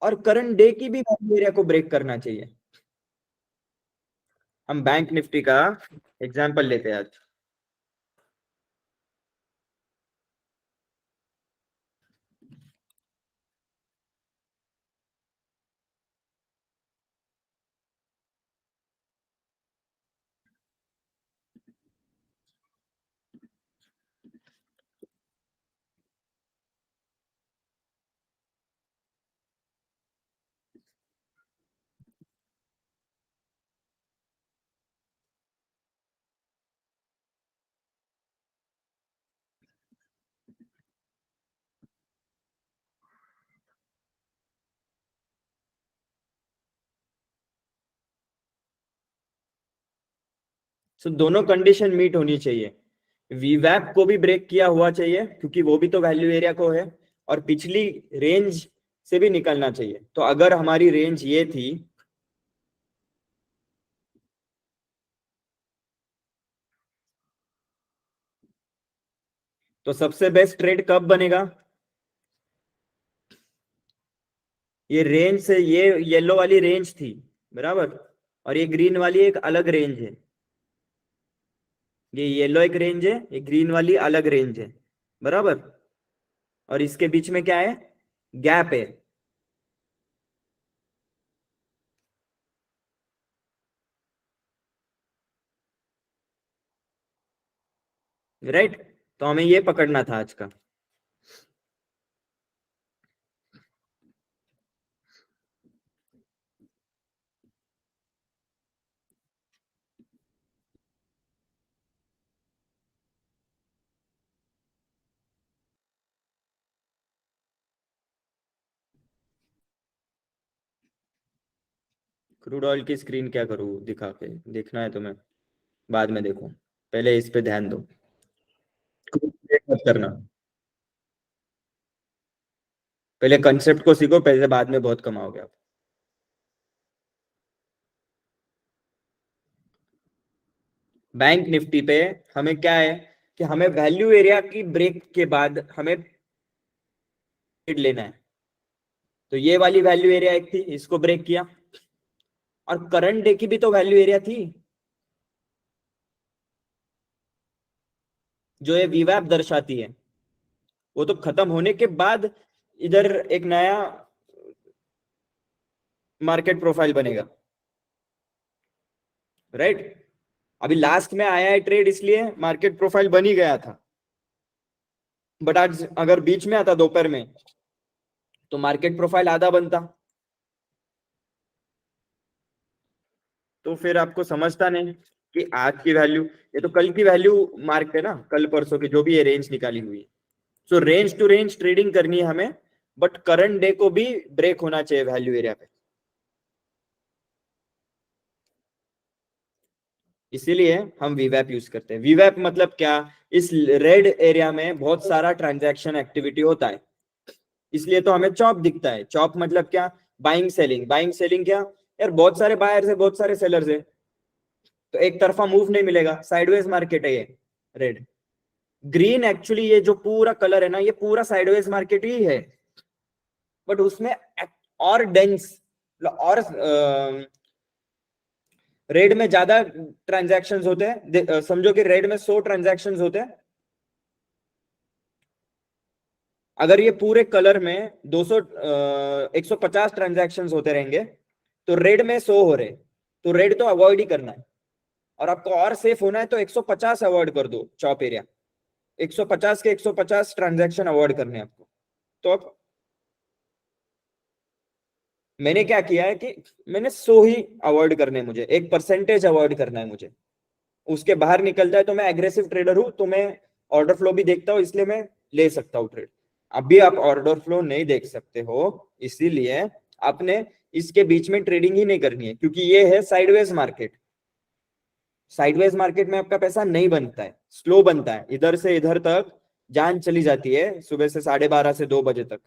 और करंट डे की भी वैल्यू एरिया को ब्रेक करना चाहिए। हम बैंक निफ्टी का एग्जांपल लेते हैं आज। सो दोनों कंडीशन मीट होनी चाहिए, वीवैप को भी ब्रेक किया हुआ चाहिए क्योंकि वो भी तो वैल्यू एरिया को है, और पिछली रेंज से भी निकलना चाहिए। तो अगर हमारी रेंज ये थी, तो सबसे बेस्ट ट्रेड कब बनेगा, ये रेंज से, ये येलो वाली रेंज थी बराबर, और ये ग्रीन वाली एक अलग रेंज है। ये येलो एक रेंज है, ये ग्रीन वाली अलग रेंज है, बराबर। और इसके बीच में क्या है, गैप है, राइट। तो हमें ये पकड़ना था आज का। क्रूड ऑयल की स्क्रीन क्या करूँ दिखा के, देखना है तुम्हें, बाद में देखो, पहले इस पे ध्यान दो, मत करना, पहले कंसेप्ट को सीखो, पहले बाद में बहुत कमाओगे आप। बैंक निफ्टी पे हमें क्या है कि हमें वैल्यू एरिया की ब्रेक के बाद हमें ट्रेड लेना है। तो ये वाली वैल्यू एरिया एक थी, इसको ब्रेक किया, और करंट डे की भी तो वैल्यू एरिया थी, जो ये वीवैप दर्शाती है। वो तो खत्म होने के बाद इधर एक नया मार्केट प्रोफाइल बनेगा, राइट। अभी लास्ट में आया है ट्रेड, इसलिए मार्केट प्रोफाइल बन ही गया था। बट आज अगर बीच में आता दोपहर में, तो मार्केट प्रोफाइल आधा बनता। तो फिर आपको समझता नहीं कि आज की वैल्यू, ये तो कल की वैल्यू मार्क है ना, कल परसों की जो भी ये रेंज निकाली हुई है। So range to range trading करनी है हमें, बट करंट डे को भी ब्रेक होना चाहिए वैल्यू एरिया पे। इसीलिए हम वीवैप यूज करते हैं। वीवैप मतलब क्या, इस रेड एरिया में बहुत सारा ट्रांजैक्शन एक्टिविटी होता है, इसलिए तो हमें चॉप दिखता है। चॉप मतलब क्या, बाइंग सेलिंग। बाइंग सेलिंग क्या यार, बहुत सारे बायर्स है, बहुत सारे सेलर्स है, तो एक तरफा मूव नहीं मिलेगा, साइडवेज मार्केट है ये रेड। ग्रीन एक्चुअली ये जो पूरा कलर है ना, ये पूरा साइडवेज मार्केट ही है, बट उसमें और डेंस और रेड में ज्यादा ट्रांजैक्शंस होते हैं। समझो कि रेड में 100 ट्रांजैक्शंस होते हैं। अगर ये पूरे कलर में 200 150 ट्रांजैक्शंस होते रहेंगे, तो रेड में 100 हो रहे, तो रेड तो अवॉइड ही करना है। और आपको और सेफ होना है तो 150 अवॉइड कर दो चॉप एरिया। 150 के 150 ट्रांजैक्शन अवॉइड करने हैं आपको। तो अब मैंने क्या किया है कि मैंने 100 ही अवॉइड करने हैं, मुझे एक परसेंटेज अवॉइड करना है मुझे। उसके बाहर निकलता है तो मैं एग्रेसिव ट्रेडर हूं, तो मैं ऑर्डर फ्लो भी देखता हूं, इसलिए मैं ले सकता हूं ट्रेड। अभी आप ऑर्डर फ्लो नहीं देख सकते हो, इसीलिए आपने इसके बीच में ट्रेडिंग ही नहीं करनी है, क्योंकि ये है साइडवेज मार्केट। साइडवेज मार्केट में आपका पैसा नहीं बनता है, स्लो बनता है, इधर से इधर तक जान चली जाती है, सुबह से 12:30 से 2 बजे तक।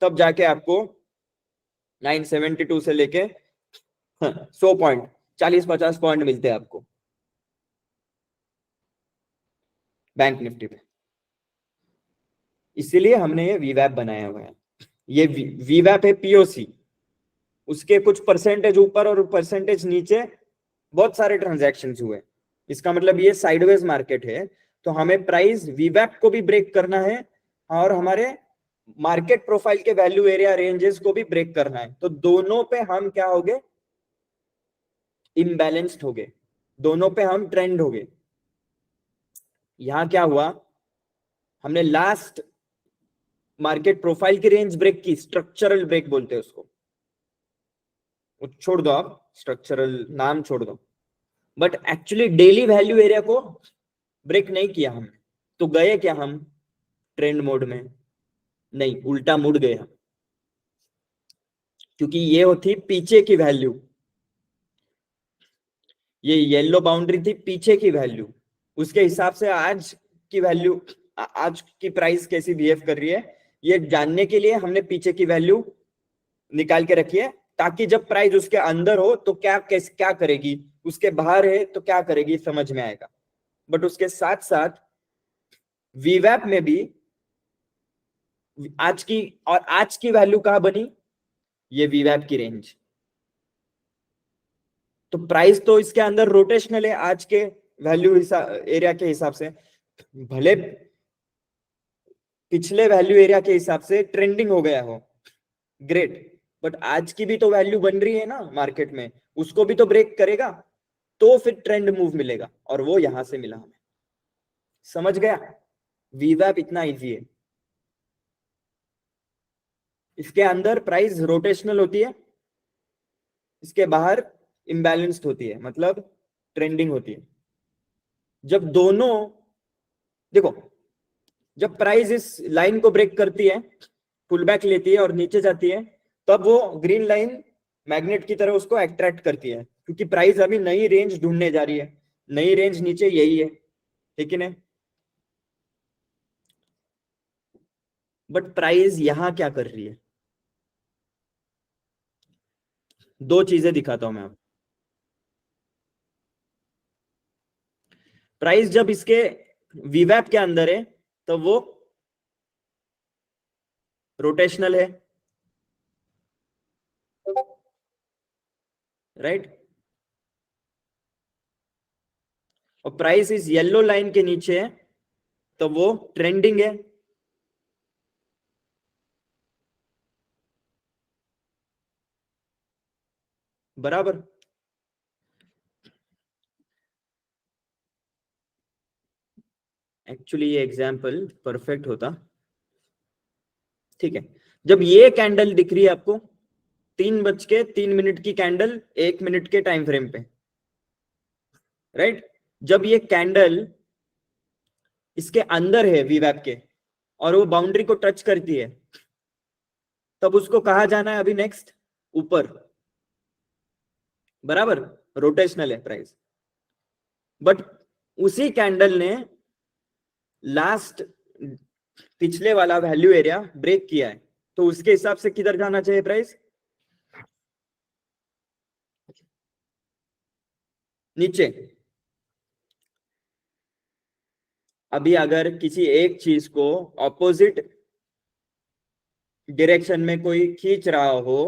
तब जाके आपको 972 से लेके 100 पॉइंट, 40-50 पॉइंट मिलते हैं आपको बैंक निफ्टी पे। इसीलिए हमने ये वीवैप बनाया हुआ है। ये वीवैप है पीओसी, उसके कुछ परसेंटेज ऊपर और परसेंटेज नीचे बहुत सारे ट्रांजैक्शंस हुए। इसका मतलब ये साइडवेज मार्केट है, तो हमें प्राइस वीवैप को भी ब्रेक करना है, और हमारे मार्केट प्रोफाइल के वैल्यू एरिया रेंजेस को भी ब्रेक करना है। तो दोनों पे हम क्या हो गए, इम्बैलेंस्ड हो गए, दोनों पे हम ट्रेंड हो गए। यहां क्या हुआ, हमने लास्ट मार्केट प्रोफाइल की रेंज ब्रेक की, स्ट्रक्चरल ब्रेक बोलते हैं उसको। छोड़ दो आप स्ट्रक्चरल नाम छोड़ दो, but actually daily value area को ब्रेक नहीं किया हमने। तो गए क्या हम ट्रेंड मोड में, नहीं उल्टा मुड़ गए हम, क्योंकि ये होती पीछे की वैल्यू, ये येलो बाउंड्री थी पीछे की वैल्यू। उसके हिसाब से आज की वैल्यू, आज की प्राइस कैसी बिहेव कर रही है, ये जानने के लिए हमने पीछे की वैल्यू निकाल के रखी है, ताकि जब प्राइस उसके अंदर हो तो क्या करेगी, उसके बाहर है तो क्या करेगी, समझ में आएगा। बट उसके साथ साथ वीवैप में भी आज की, और आज की वैल्यू कहां बनी, ये वीवैप की रेंज। तो प्राइस तो इसके अंदर रोटेशनल है आज के वैल्यू एरिया के हिसाब से, भले पिछले वैल्यू एरिया के हिसाब से ट्रेंडिंग हो गया हो, ग्रेट, बट आज की भी तो वैल्यू बन रही है ना मार्केट में, उसको भी तो ब्रेक करेगा, तो फिर ट्रेंड मूव मिलेगा, और वो यहां से मिला हमें। समझ गया, वीवैप इतना इजी है। इसके अंदर प्राइस रोटेशनल होती है, इसके बाहर इम्बैलेंस्ड होती है, मतलब ट्रेंडिंग होती है। जब दोनों, देखो, जब प्राइस इस लाइन को ब्रेक करती है, पुल बैक लेती है और नीचे जाती है, तब वो ग्रीन लाइन मैग्नेट की तरह उसको अट्रैक्ट करती है, क्योंकि प्राइस अभी नई रेंज ढूंढने जा रही है। नई रेंज नीचे यही है, ठीक है ना। बट प्राइस यहां क्या कर रही है, दो चीजें दिखाता हूं मैं आपको। प्राइस जब इसके वीवैप के अंदर है, तो वो रोटेशनल है, राइट। और प्राइस इस येलो लाइन के नीचे है तो वो ट्रेंडिंग है। बराबर। एक्चुअली ये एग्जाम्पल परफेक्ट होता, ठीक है। जब ये कैंडल दिख रही है आपको 3:03 की कैंडल 1 मिनट के टाइम फ्रेम पे, राइट। जब ये कैंडल इसके अंदर है वीवैप के और वो बाउंड्री को टच करती है, तब उसको कहा जाना है अभी नेक्स्ट ऊपर। बराबर, रोटेशनल है प्राइस। बट उसी कैंडल ने लास्ट पिछले वाला वैल्यू एरिया ब्रेक किया है, तो उसके हिसाब से किधर जाना चाहिए प्राइस? नीचे। अभी अगर किसी एक चीज को ऑपोजिट डायरेक्शन में कोई खींच रहा हो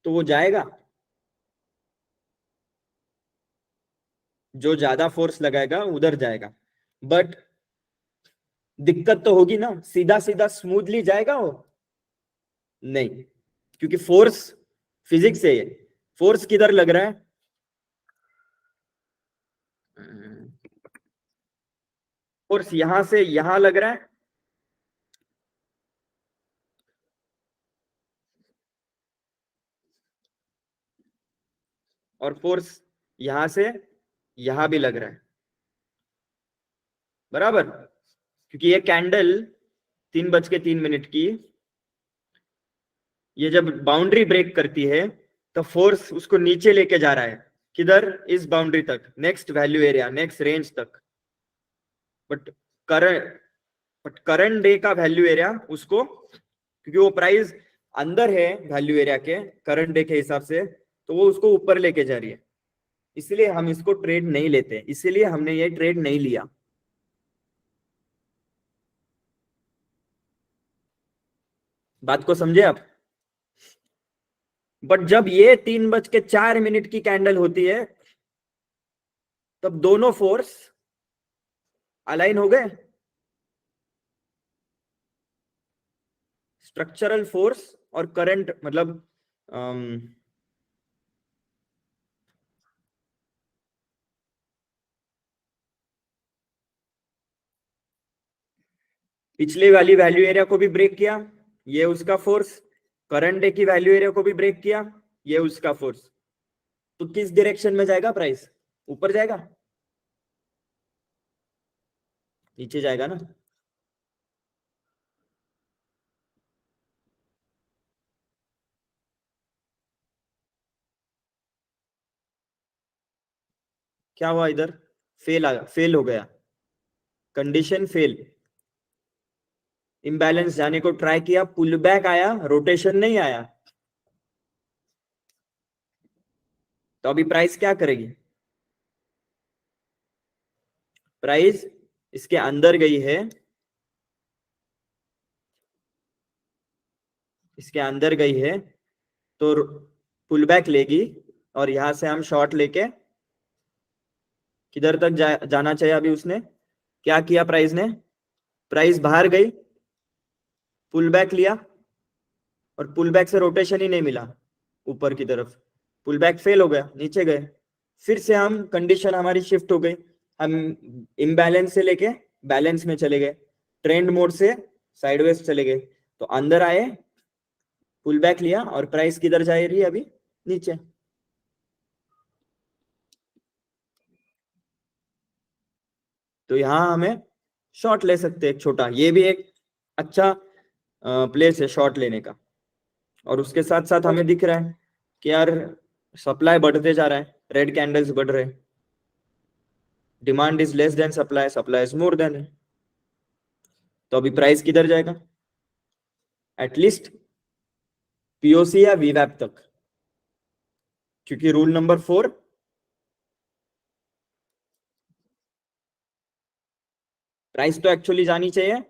तो वो जाएगा, जो ज्यादा फोर्स लगाएगा उधर जाएगा। बट दिक्कत तो होगी ना, सीधा सीधा स्मूथली जाएगा वो? नहीं, क्योंकि फोर्स फिजिक्स है। ये फोर्स किधर लग रहा है? फोर्स यहां से यहां लग रहा है, और फोर्स यहां से यहां भी लग रहा है। बराबर, क्योंकि ये कैंडल 3:03 की, ये जब बाउंड्री ब्रेक करती है तो फोर्स उसको नीचे लेके जा रहा है। किधर? इस बाउंड्री तक, next value area, next range तक। But current but current day का वैल्यू एरिया उसको, क्योंकि वो प्राइस अंदर है वैल्यू एरिया के करंट डे के हिसाब से, तो वो उसको ऊपर लेके जा रही है। इसलिए हम इसको ट्रेड नहीं लेते, इसीलिए हमने ये ट्रेड नहीं लिया। बात को समझे आप? बट जब ये 3:04 की कैंडल होती है, तब दोनों फोर्स अलाइन हो गए। स्ट्रक्चरल फोर्स और करंट, मतलब पिछले वाली वैल्यू एरिया को भी ब्रेक किया, ये उसका फोर्स। करंट डे की वैल्यू एरिया को भी ब्रेक किया, ये उसका फोर्स। तो किस डायरेक्शन में जाएगा प्राइस? ऊपर जाएगा? नीचे जाएगा ना। क्या हुआ इधर? फेल हो गया, कंडीशन फेल। इम्बैलेंस जाने को ट्राई किया, पुल बैक आया, रोटेशन नहीं आया। तो अभी प्राइस क्या करेगी? प्राइस इसके अंदर गई है, इसके अंदर गई है, तो पुल बैक लेगी। और यहां से हम शॉर्ट लेके किधर तक जाना चाहिए? अभी उसने क्या किया प्राइस ने? प्राइस बाहर गई, पुल बैक लिया, और पुल बैक से रोटेशन ही नहीं मिला ऊपर की तरफ। पुल बैक फेल हो गया, नीचे गए। फिर से हम कंडीशन हमारी शिफ्ट हो गई, हम इम्बैलेंस से लेके बैलेंस में चले गए, ट्रेंड मोड से साइडवेज चले गए। तो अंदर आए, पुल बैक लिया, और प्राइस किधर जा रही है अभी? नीचे। तो यहाँ हमें शॉर्ट ले सकते हैं एक छोटा, ये भी एक अच्छा प्लेस है शॉर्ट लेने का। और उसके साथ साथ हमें दिख रहा है कि यार सप्लाई बढ़ते जा रहा है, रेड कैंडल्स बढ़ रहे हैं। Demand is less than supply, supply is more than. तो अभी प्राइस किधर जाएगा? एटलीस्ट पीओसी या वीवैप तक, क्योंकि रूल नंबर 4, प्राइस तो एक्चुअली जानी चाहिए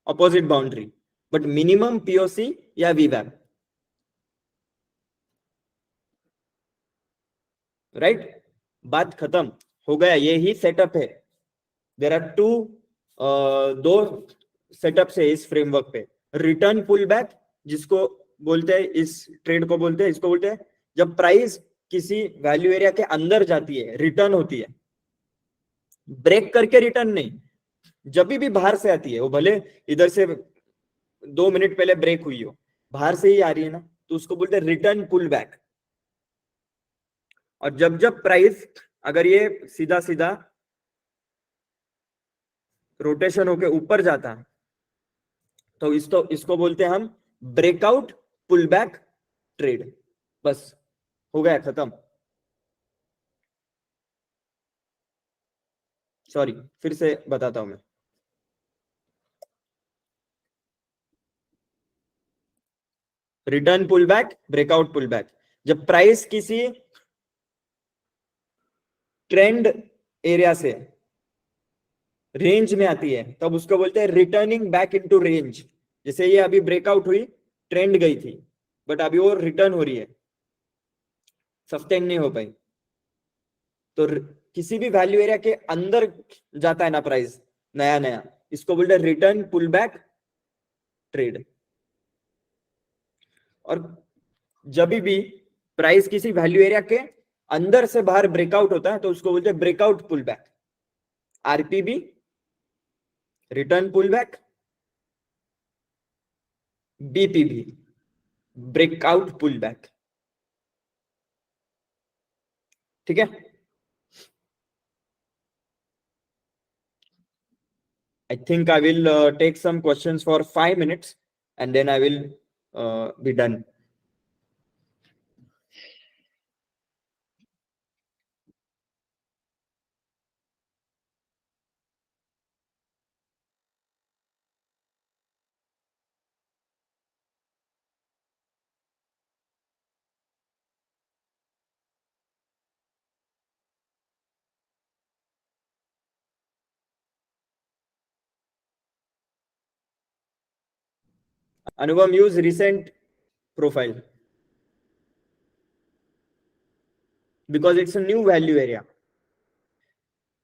opposite boundary, but minimum POC या वीवैप, राइट। बात खत्म हो गया, ये ही सेटअप है। देर आर टू, दो सेटअप्स है इस फ्रेमवर्क पे। रिटर्न पुल बैक, जिसको बोलते हैं, इस ट्रेड को बोलते हैं, इसको बोलते हैं जब प्राइस किसी वैल्यू एरिया के अंदर जाती है, रिटर्न होती है, ब्रेक करके रिटर्न नहीं। जब भी बाहर से आती है, वो भले इधर से 2 मिनट पहले ब्रेक हुई हो, बाहर से ही आ रही है ना, तो उसको बोलते हैं रिटर्न पुल बैक। और जब जब प्राइस, अगर ये सीधा सीधा रोटेशन होके ऊपर जाता है, तो इसको बोलते हैं हम ब्रेकआउट पुल बैक ट्रेड। बस, हो गया, खत्म। सॉरी, फिर से बताता हूं मैं। Return pull back, breakout pull back. जब प्राइस किसी ट्रेंड एरिया से रेंज में आती है, तब उसको बोलते हैं रिटर्निंग बैक इनटू रेंज। जैसे ये अभी ब्रेकआउट हुई, ट्रेंड गई थी, बट अभी वो रिटर्न हो रही है, सस्टेन नहीं हो पाई। तो किसी भी वैल्यू एरिया के अंदर जाता है ना प्राइस, नया नया, इसको बोलते हैं रिटर्न पुल बैक ट्रेड। और जब भी प्राइस किसी वैल्यू एरिया के अंदर से बाहर ब्रेकआउट होता है, तो उसको बोलते हैं breakout pull back. RPB, return pull back. BPB, breakout pull back. ठीक है। I think I will take some questions for 5 minutes and then I will be done. Anubhav, use recent profile because it's a new value area.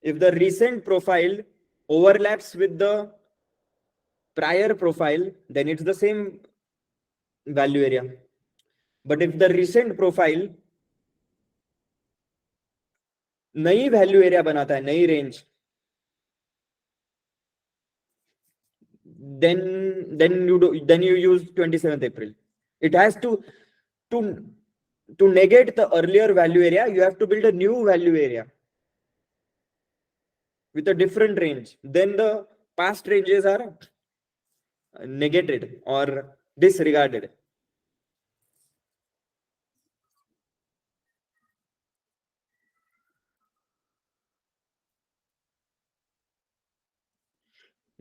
If the recent profile overlaps with the prior profile, then it's the same value area. But if the recent profile नई value area बनाता है, नई range, then you use 27th April. It has to to negate the earlier value area, you have to build a new value area with a different range. Then the past ranges are negated or disregarded.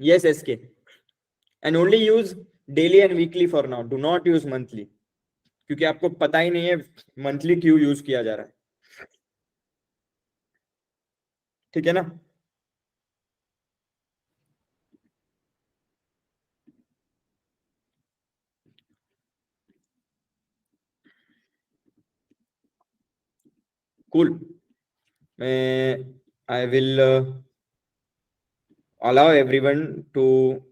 Yes, SK. And only use daily and weekly for now. Do not use monthly. क्योंकि आपको पता ही नहीं है monthly क्यों use किया जा रहा है। ठीक है ना? Cool. I will allow everyone to,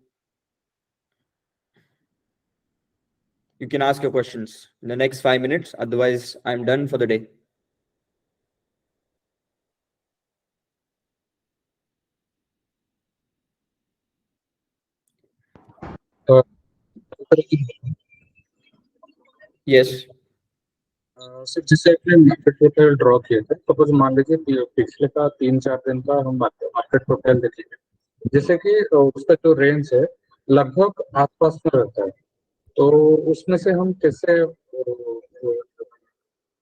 you can ask your questions in the next 5 minutes. Otherwise, I'm done for the day. Yes. Sir जैसे आपने मार्केट प्रोफाइल ड्रॉ किया था, सपोज मान लीजिए पिछले का 3-4 दिन का हम मार्केट प्रोफाइल देखेंगे, जैसे कि उसका जो रेंज है लगभग आसपास में रहता है, तो उसमें से हम कैसे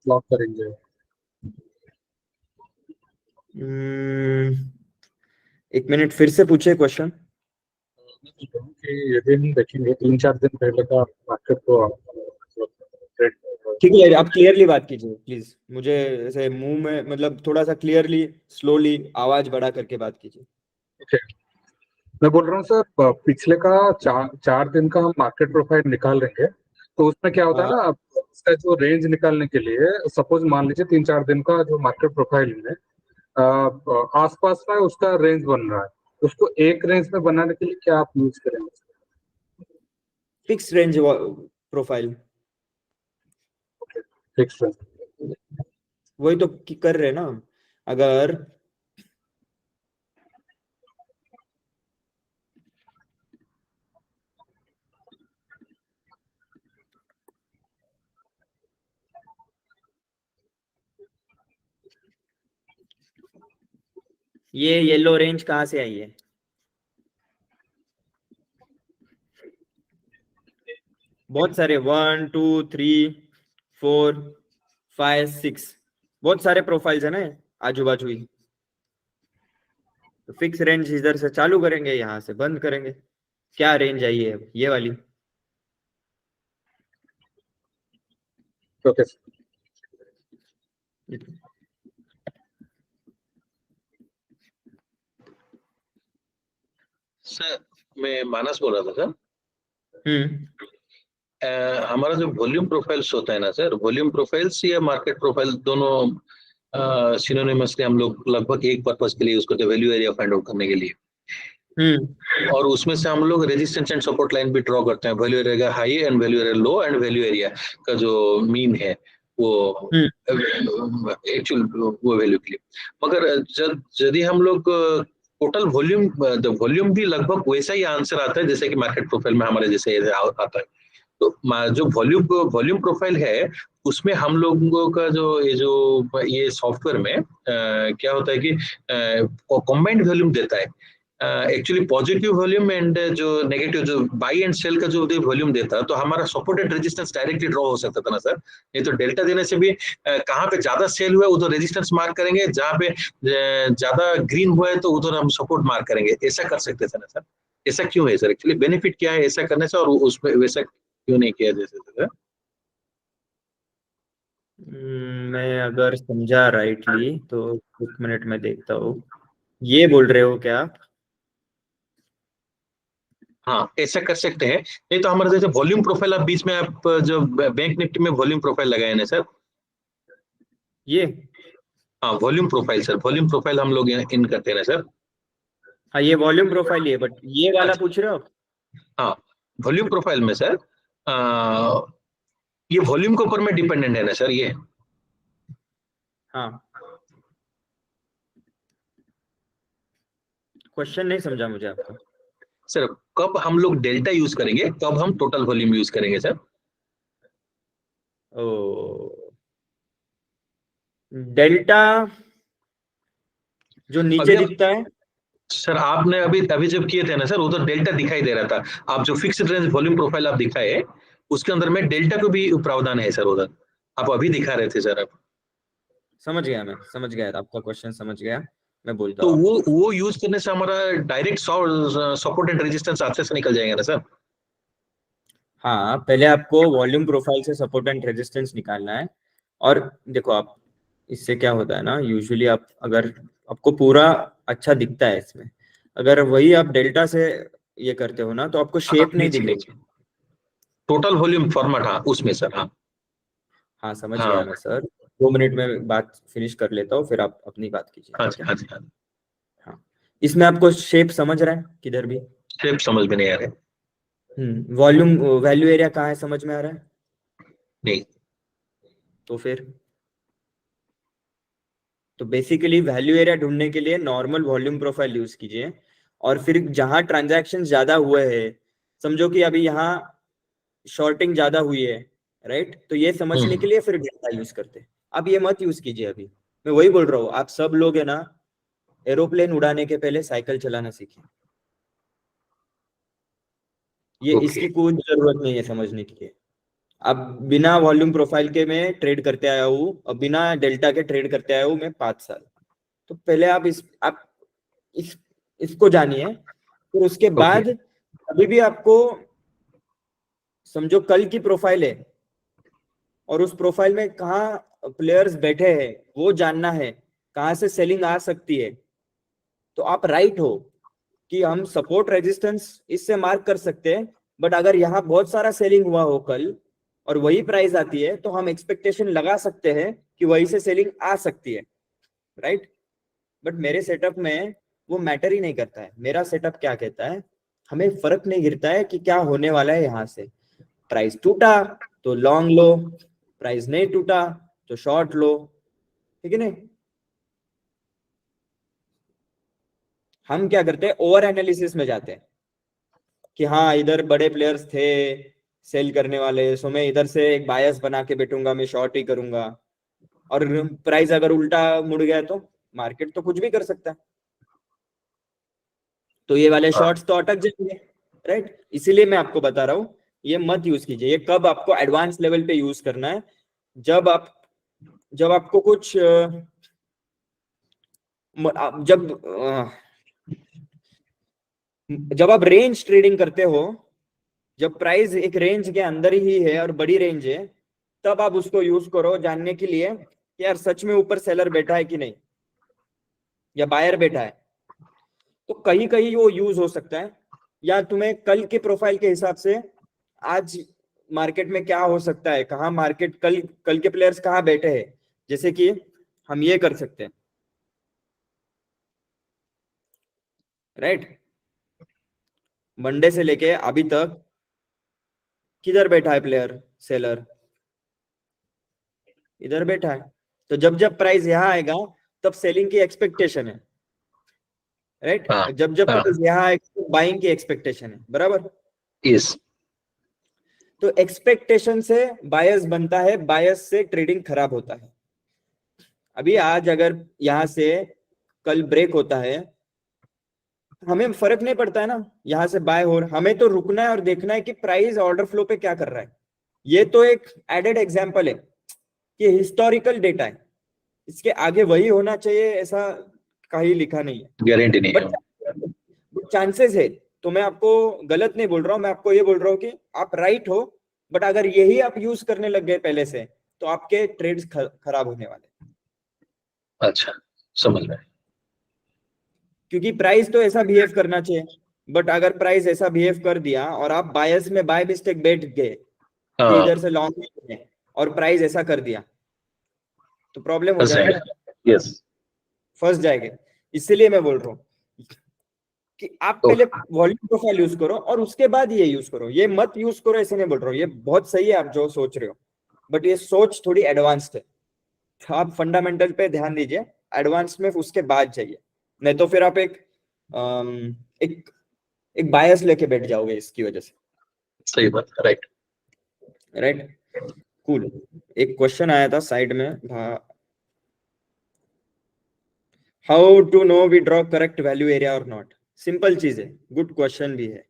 लॉक करेंगे? एक मिनट, फिर से पूछे क्वेश्चन। कि यदि हम देखेंगे 3-4 दिन पहले का मार्केट को, ठीक है, आप क्लियरली बात कीजिए प्लीज। मुझे ऐसे मुंह में, मतलब थोड़ा सा क्लियरली, स्लोली आवाज बढ़ा करके बात कीजिए। ठीक है, मैं बोल रहा हूँ सर, पिछले का 4 दिन का हम मार्केट प्रोफाइल निकाल रहे हैं, तो उसमें क्या होता है ना, उसका जो रेंज निकालने के लिए सपोज मान लीजिए 3-4 दिन का जो मार्केट प्रोफाइल है आसपास का उसका रेंज बन रहा है, उसको एक रेंज में बनाने के लिए क्या आप यूज करेंगे? Fix range profile, fix range. वही तो कर रहे ना। अगर ये येलो रेंज कहाँ से आई है? बहुत सारे 1 2 3 4 5 6 बहुत सारे प्रोफाइल्स है ना आजू बाजू ही। तो फिक्स रेंज इधर से चालू करेंगे, यहाँ से बंद करेंगे। क्या रेंज आई है? ये वाली। ओके। सर मैं मानस बोल रहा था सर। हम्म हमारा जो वॉल्यूम प्रोफाइल्स होता है ना सर, वॉल्यूम प्रोफाइल्स या मार्केट प्रोफाइल दोनों सिनोनिमसली हम लोग लगभग एक पर्पस के लिए उसको वैल्यू एरिया फाइंड आउट करने के लिए, और उसमें से हम लोग रेजिस्टेंस एंड सपोर्ट लाइन भी ड्रॉ करते हैं। Value area high and value area low, and value area का जो मीन है वो एक्चुअल वो वैल्यू के लिए। मगर जब यदि हम लोग टोटल वॉल्यूम, वॉल्यूम भी लगभग वैसा ही आंसर आता है जैसे कि मार्केट प्रोफाइल में हमारे जैसे आता है। तो जो वॉल्यूम वॉल्यूम प्रोफाइल है उसमें हम लोगों का जो ये सॉफ्टवेयर में क्या होता है कि कॉम्बाइंड वॉल्यूम देता है। एक्चुअली पॉजिटिव वॉल्यूम एंड जो नेगेटिव जो बाई एंड सेल का जो वॉल्यूम देता, तो हमारा support and resistance directly draw हो सकता था ना सर। नहीं तो डेल्टा देने से भी कहाँ पे ज्यादा सेल हुआ है उधर रेजिस्टेंस मार्क करेंगे, जहाँ पे ज्यादा ग्रीन हुआ है तो उधर हम सपोर्ट मार्क करेंगे, ऐसा कर सकते थे ना सर। ऐसा क्यों है सर? एक्चुअली बेनिफिट क्या है ऐसा करने से, और उसमें वैसा क्यों नहीं किया जैसे सर? मैं अगर समझा राइटली तो 1 मिनट में देखता हूँ। ये बोल रहे हो क्या आप? हाँ ऐसा कर सकते हैं। नहीं तो हमारे जैसे वॉल्यूम प्रोफाइल आप बीच में आप जो बैंक निफ्टी में वॉल्यूम प्रोफाइल लगाए ना सर। ये हाँ volume profile sir, volume profile हम लोग इन करते हैं ना सर। हाँ, ये वॉल्यूम प्रोफाइल ही है, बट ये वाला अच्छा, पूछ रहे हो आप? हाँ वॉल्यूम प्रोफाइल में सर ये वॉल्यूम के ऊपर में डिपेंडेंट है ना सर ये। हाँ, क्वेश्चन नहीं समझा मुझे आपका। सर कब हम लोग डेल्टा यूज करेंगे, कब हम टोटल वॉल्यूम यूज करेंगे सर? ओ, डेल्टा जो नीचे अभी दिखता है। सर आपने अभी अभी जब किए थे ना सर उधर डेल्टा दिखाई दे रहा था। आप जो फिक्स्ड रेंज वॉल्यूम प्रोफाइल आप दिखाए उसके अंदर में डेल्टा को भी प्रावधान है सर उधर। आप अभी दिखा रहे थे सर आप। समझ गया, मैं समझ गया, आपका क्वेश्चन समझ गया। मैं बोलता तो हूँ आपको। वो यूज करने से हमारा डायरेक्ट सपोर्ट एंड रेजिस्टेंस आपसे से निकल जाएगा ना सर। हाँ, पहले आपको वॉल्यूम प्रोफाइल से सपोर्ट एंड रेजिस्टेंस निकालना है। और देखो आप, इससे क्या होता है ना, यूजुअली आप अगर आपको पूरा अच्छा दिखता है इसमें, अगर वही आप डेल्टा से ये करते हो ना तो आपको हाँ शेप नहीं नीचे दिखेगी। नीचे टोटल वॉल्यूम फॉर्मेट, हाँ उसमें सर। हाँ हाँ, समझ हाँ गया मैं सर। 2 मिनट में बात फिनिश कर लेता हूँ, फिर आप अपनी बात कीजिए, हाँ ठीक जी है? हाँ जी हाँ। हाँ, इसमें आपको शेप समझ रहा है किधर भी? शेप समझ में नहीं आ रहे। वॉल्यूम वैल्यू एरिया कहाँ है, समझ में आ रहा है? नहीं। तो फिर तो बेसिकली वैल्यू एरिया ढूंढने के लिए नॉर्मल वॉल्यूम प्रोफाइल यूज कीजिए। और फिर जहां ट्रांजैक्शन ज्यादा हुए हैं, समझो कि अभी यहाँ शॉर्टिंग ज्यादा हुई है, राइट? तो ये समझने के हम्म, लिए फिर डेटा यूज करते हैं। अब ये मत यूज कीजिए अभी। मैं वही बोल रहा हूँ, आप सब लोग है ना, एरोप्लेन उड़ाने के पहले साइकिल चलाना सीखिए। ये ओके इसकी कोई जरूरत नहीं है समझने के लिए। अब बिना वॉल्यूम प्रोफाइल के मैं ट्रेड करते आया हूँ, अब बिना डेल्टा के ट्रेड करते आया हूँ मैं 5 साल। तो पहले आप इस इसको जानिए, फिर उसके ओके। बाद अभी भी आपको समझो कल की प्रोफाइल है और उस प्रोफाइल में कहाँ प्लेयर्स बैठे हैं वो जानना है, कहाँ से सेलिंग आ सकती है। तो आप राइट हो कि हम सपोर्ट रेजिस्टेंस इससे मार्क कर सकते हैं, बट अगर यहाँ बहुत सारा सेलिंग हुआ हो कल और वही प्राइस आती है तो हम एक्सपेक्टेशन लगा सकते हैं कि वही से सेलिंग आ सकती है, राइट? बट मेरे सेटअप में वो मैटर ही नहीं करता है। मेरा सेटअप क्या कहता है, हमें फर्क नहीं गिरता है कि क्या होने वाला है। यहाँ से प्राइस टूटा तो लॉन्ग लो, प्राइस नहीं टूटा तो शॉर्ट लो, ठीक है नहीं। हम क्या करते हैं, ओवर एनालिसिस में जाते हैं कि हाँ इधर बड़े प्लेयर्स थे सेल करने वाले, सो मैं इधर से एक बायस बना के बैठूंगा, मैं शॉर्ट ही करूंगा। और प्राइस अगर उल्टा मुड़ गया तो मार्केट तो कुछ भी कर सकता है, तो ये वाले हाँ शॉर्ट्स तो अटक जाएंगे, राइट। इसीलिए मैं आपको बता रहा हूँ ये मत यूज कीजिए। ये कब आपको एडवांस लेवल पे यूज करना है, जब आपको कुछ जब आप रेंज ट्रेडिंग करते हो, जब प्राइस एक रेंज के अंदर ही है और बड़ी रेंज है, तब आप उसको यूज करो जानने के लिए कि यार सच में ऊपर सेलर बैठा है कि नहीं, या बायर बैठा है। तो कहीं कहीं वो यूज हो सकता है, या तुम्हें कल के प्रोफाइल के हिसाब से आज मार्केट में क्या हो सकता है, कहाँ मार्केट कल कल के प्लेयर्स कहाँ बैठे हैं। जैसे कि हम ये कर सकते हैं, राइट। मंडे से लेके अभी तक किधर बैठा है प्लेयर, सेलर इधर बैठा है। तो जब जब प्राइस यहाँ आएगा तब सेलिंग की एक्सपेक्टेशन है, राइट। हाँ जब जब हाँ प्राइस यहाँ आएगा बाइंग की एक्सपेक्टेशन है, बराबर। यस तो एक्सपेक्टेशन से बायस बनता है, बायस से ट्रेडिंग खराब होता है। अभी आज अगर यहाँ से कल ब्रेक होता है, हमें फर्क नहीं पड़ता है ना यहाँ से बाय हो, हमें तो रुकना है और देखना है कि प्राइस ऑर्डर फ्लो पे क्या कर रहा है। ये तो एक एडेड एग्जांपल है कि हिस्टोरिकल डेटा है, इसके आगे वही होना चाहिए ऐसा कहीं लिखा नहीं है। गारंटी नहीं है। बट चांसेस है, तो मैं आपको गलत नहीं बोल रहा हूँ, मैं आपको ये बोल रहा हूँ कि आप राइट हो, बट अगर यही आप यूज करने लग गए पहले से तो आपके ट्रेड्स खराब होने वाले, अच्छा समझ में। क्योंकि प्राइस तो ऐसा बिहेव करना चाहिए। बट अगर प्राइस ऐसा बिहेव कर दिया और आप बायस में बाय मिस्टेक बैठ गए कि हाँ इधर से लॉन्ग है और प्राइस ऐसा कर दिया, तो प्रॉब्लम हो फंस जाएगा जाएंगे। ना, यस फंस जाएंगे। इसीलिए मैं बोल रहा हूँ कि आप तो पहले वॉल्यूम प्रोफाइल यूज करो और उसके बाद ये यूज करो। ये मत यूज करो ऐसे नहीं बोल रहा हूँ, ये बहुत सही है आप जो सोच रहे हो, बट ये सोच थोड़ी एडवांस्ड है। तो आप फंडामेंटल पे ध्यान दीजिए, एडवांस में उसके बाद जाइए, नहीं तो फिर आप एक एक बायस लेके बैठ जाओगे इसकी वजह से, सही बात राइट। राइट। कूल। एक क्वेश्चन आया था साइड में, how to know we draw correct value area और नॉट। सिंपल चीज है, गुड क्वेश्चन भी है।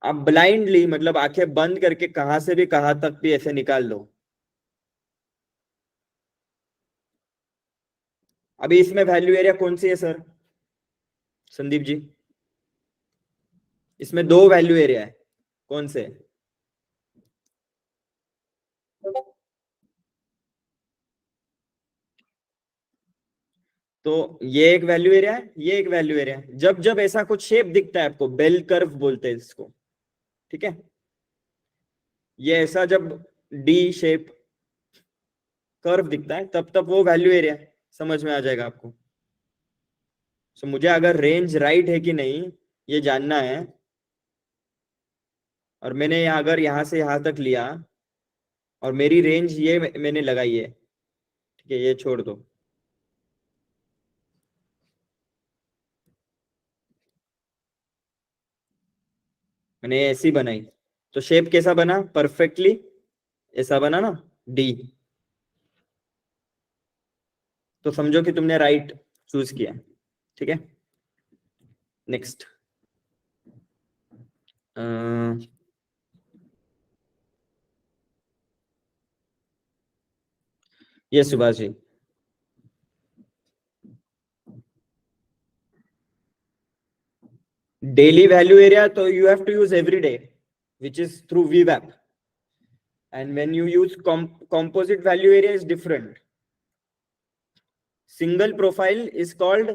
आप ब्लाइंडली मतलब आंखें बंद करके कहां से भी कहां तक भी ऐसे निकाल दो। अभी इसमें वैल्यू एरिया कौन सी है सर, संदीप जी? इसमें दो वैल्यू एरिया है, कौन से? तो ये एक वैल्यू एरिया है, ये एक वैल्यू एरिया है। जब जब ऐसा कुछ शेप दिखता है आपको, बेल कर्व बोलते हैं इसको, ठीक है। ये ऐसा जब डी शेप कर्व दिखता है तब तब वो वैल्यू एरिया समझ में आ जाएगा आपको। सो मुझे अगर रेंज राइट है कि नहीं ये जानना है, और मैंने अगर यहां से यहां तक लिया और मेरी रेंज ये मैंने लगाई है, ठीक है, ये छोड़ दो। मैंने ऐसी बनाई तो शेप कैसा बना, परफेक्टली ऐसा बना ना, डी। तो समझो कि तुमने राइट चूज किया, ठीक है। नेक्स्ट, ये Subhash ji, daily value area तो you have to use every day which is through VWAP, and when you use composite value area is different. Single profile is called,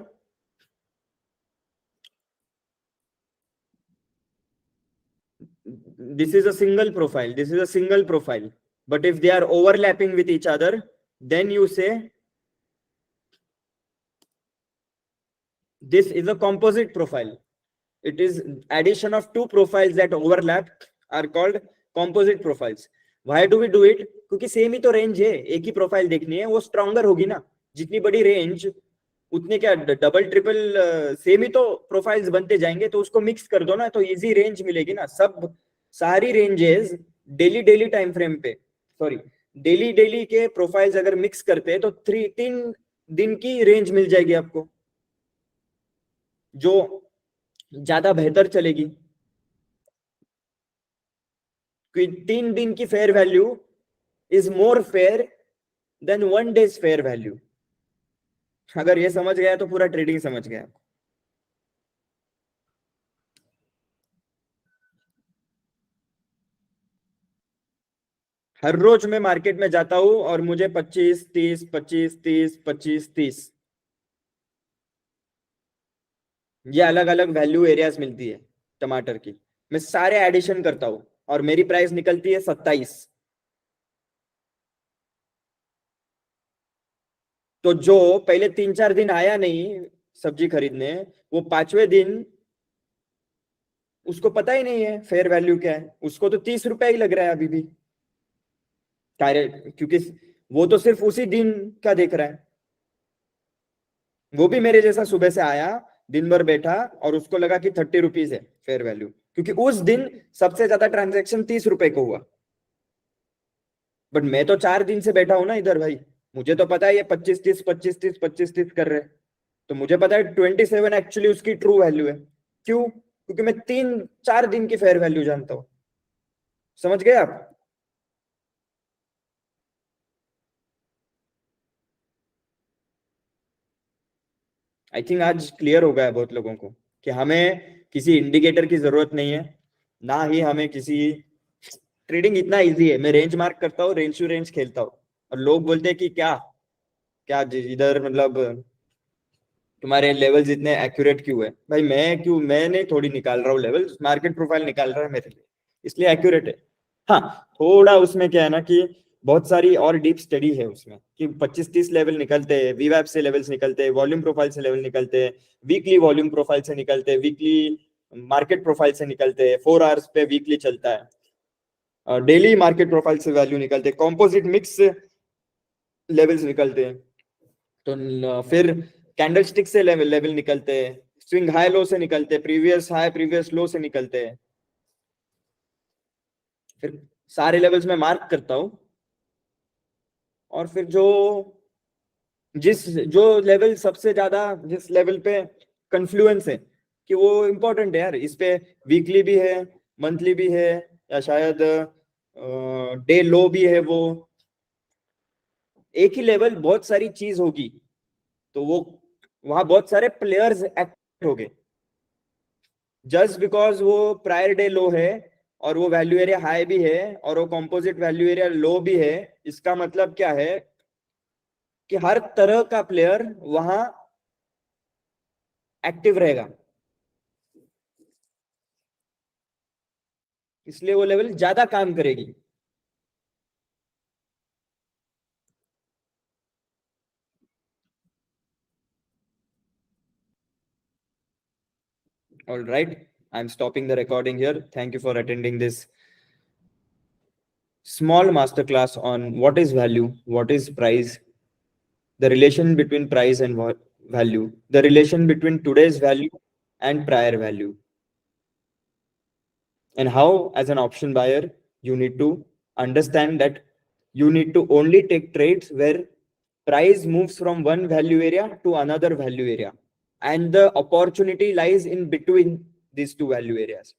this is a single profile, this is a single profile, but if they are overlapping with each other, then you say this is a composite profile. It is addition of two profiles that overlap are called composite profiles. Why do we do it? क्योंकि same ही तो range है, एक ही profile देखनी है, वो stronger होगी ना. जितनी बड़ी रेंज उतने क्या डबल ट्रिपल सेम ही तो प्रोफाइल्स बनते जाएंगे, तो उसको मिक्स कर दो ना, तो इजी रेंज मिलेगी ना. सब सारी रेंजेस डेली टाइम फ्रेम पे, सॉरी डेली के प्रोफाइल्स अगर मिक्स करते हैं तो 3 दिन की रेंज मिल जाएगी आपको, जो ज्यादा बेहतर चलेगी. 3 दिन की fair value is more fair then 1 days fair value. अगर ये समझ गया तो पूरा ट्रेडिंग समझ गया. हर रोज मैं मार्केट में जाता हूं और मुझे 25, 30, 25, 30, 25, 30 ये अलग अलग वैल्यू एरियाज मिलती है टमाटर की. मैं सारे एडिशन करता हूं और मेरी प्राइस निकलती है 27. तो जो पहले 3-4 दिन आया नहीं सब्जी खरीदने, वो 5वें दिन उसको पता ही नहीं है फेयर वैल्यू क्या है, उसको तो 30 रुपए ही लग रहा है अभी भी, क्योंकि वो तो सिर्फ उसी दिन का देख रहा है. वो भी मेरे जैसा सुबह से आया, दिन भर बैठा और उसको लगा कि 30 रुपीज है फेयर वैल्यू, क्योंकि उस दिन सबसे ज्यादा ट्रांजैक्शन 30 रुपए को हुआ. बट मैं तो 4 दिन से बैठा हूं ना इधर भाई, मुझे तो पता है ये 25-30, 25-30, 25-30 कर रहे हैं, तो मुझे पता है 27 एक्चुअली उसकी ट्रू वैल्यू है. क्यों? क्योंकि मैं 3-4 दिन की फेयर वैल्यू जानता हूं. समझ गए आप? आई थिंक आज क्लियर हो गया बहुत लोगों को कि हमें किसी इंडिकेटर की जरूरत नहीं है, ना ही हमें किसी. ट्रेडिंग इतना इजी है, मैं रेंज मार्क करता हूँ, रेंज टू रेंज खेलता हूँ, और लोग बोलते हैं कि क्या क्या इधर मतलब तुम्हारे लेवल्स इतने एक्यूरेट क्यों है. भाई मैं नहीं थोड़ी निकाल रहा हूँ लेवल्स, मार्केट प्रोफाइल निकाल रहा है मेरे लिए, इसलिए एक्यूरेट है. हाँ, थोड़ा उसमें क्या है ना कि बहुत सारी और डीप स्टडी है उसमें, कि 25-30 लेवल निकलते हैं, वीवैप से लेवल्स निकलते हैं, वॉल्यूम प्रोफाइल से लेवल निकलते हैं, वीकली वॉल्यूम प्रोफाइल से निकलते हैं, वीकली मार्केट प्रोफाइल से निकलते हैं, 4 आवर्स पे वीकली चलता है, डेली मार्केट प्रोफाइल से वैल्यू निकलते हैं, कॉम्पोजिट मिक्स लेवल्स निकलते हैं, तो फिर कैंडलस्टिक से लेवल निकलते हैं, स्विंग हाई लो से निकलते हैं, प्रीवियस हाई प्रीवियस लो से निकलते हैं. फिर सारे लेवल्स में मार्क करता हूं, और फिर जो लेवल सबसे ज्यादा जिस लेवल पे कंफ्लुएंस है कि वो इंपॉर्टेंट है यार, इस पे वीकली भी है, मंथली भी है, या शायद डे लो भी है, वो एक ही लेवल बहुत सारी चीज होगी, तो वो वहां बहुत सारे प्लेयर्स एक्टिव हो गए. जस्ट बिकॉज वो प्रायर डे लो है और वो वैल्यू एरिया हाई भी है और वो कॉम्पोजिट वैल्यू एरिया लो भी है, इसका मतलब क्या है कि हर तरह का प्लेयर वहां एक्टिव रहेगा, इसलिए वो लेवल ज्यादा काम करेगी. All right, I'm stopping the recording here. Thank you for attending this small masterclass on what is value, what is price, the relation between price and value, the relation between today's value and prior value, and how as an option buyer you need to understand that you need to only take trades where price moves from one value area to another value area, and the opportunity lies in between these two value areas.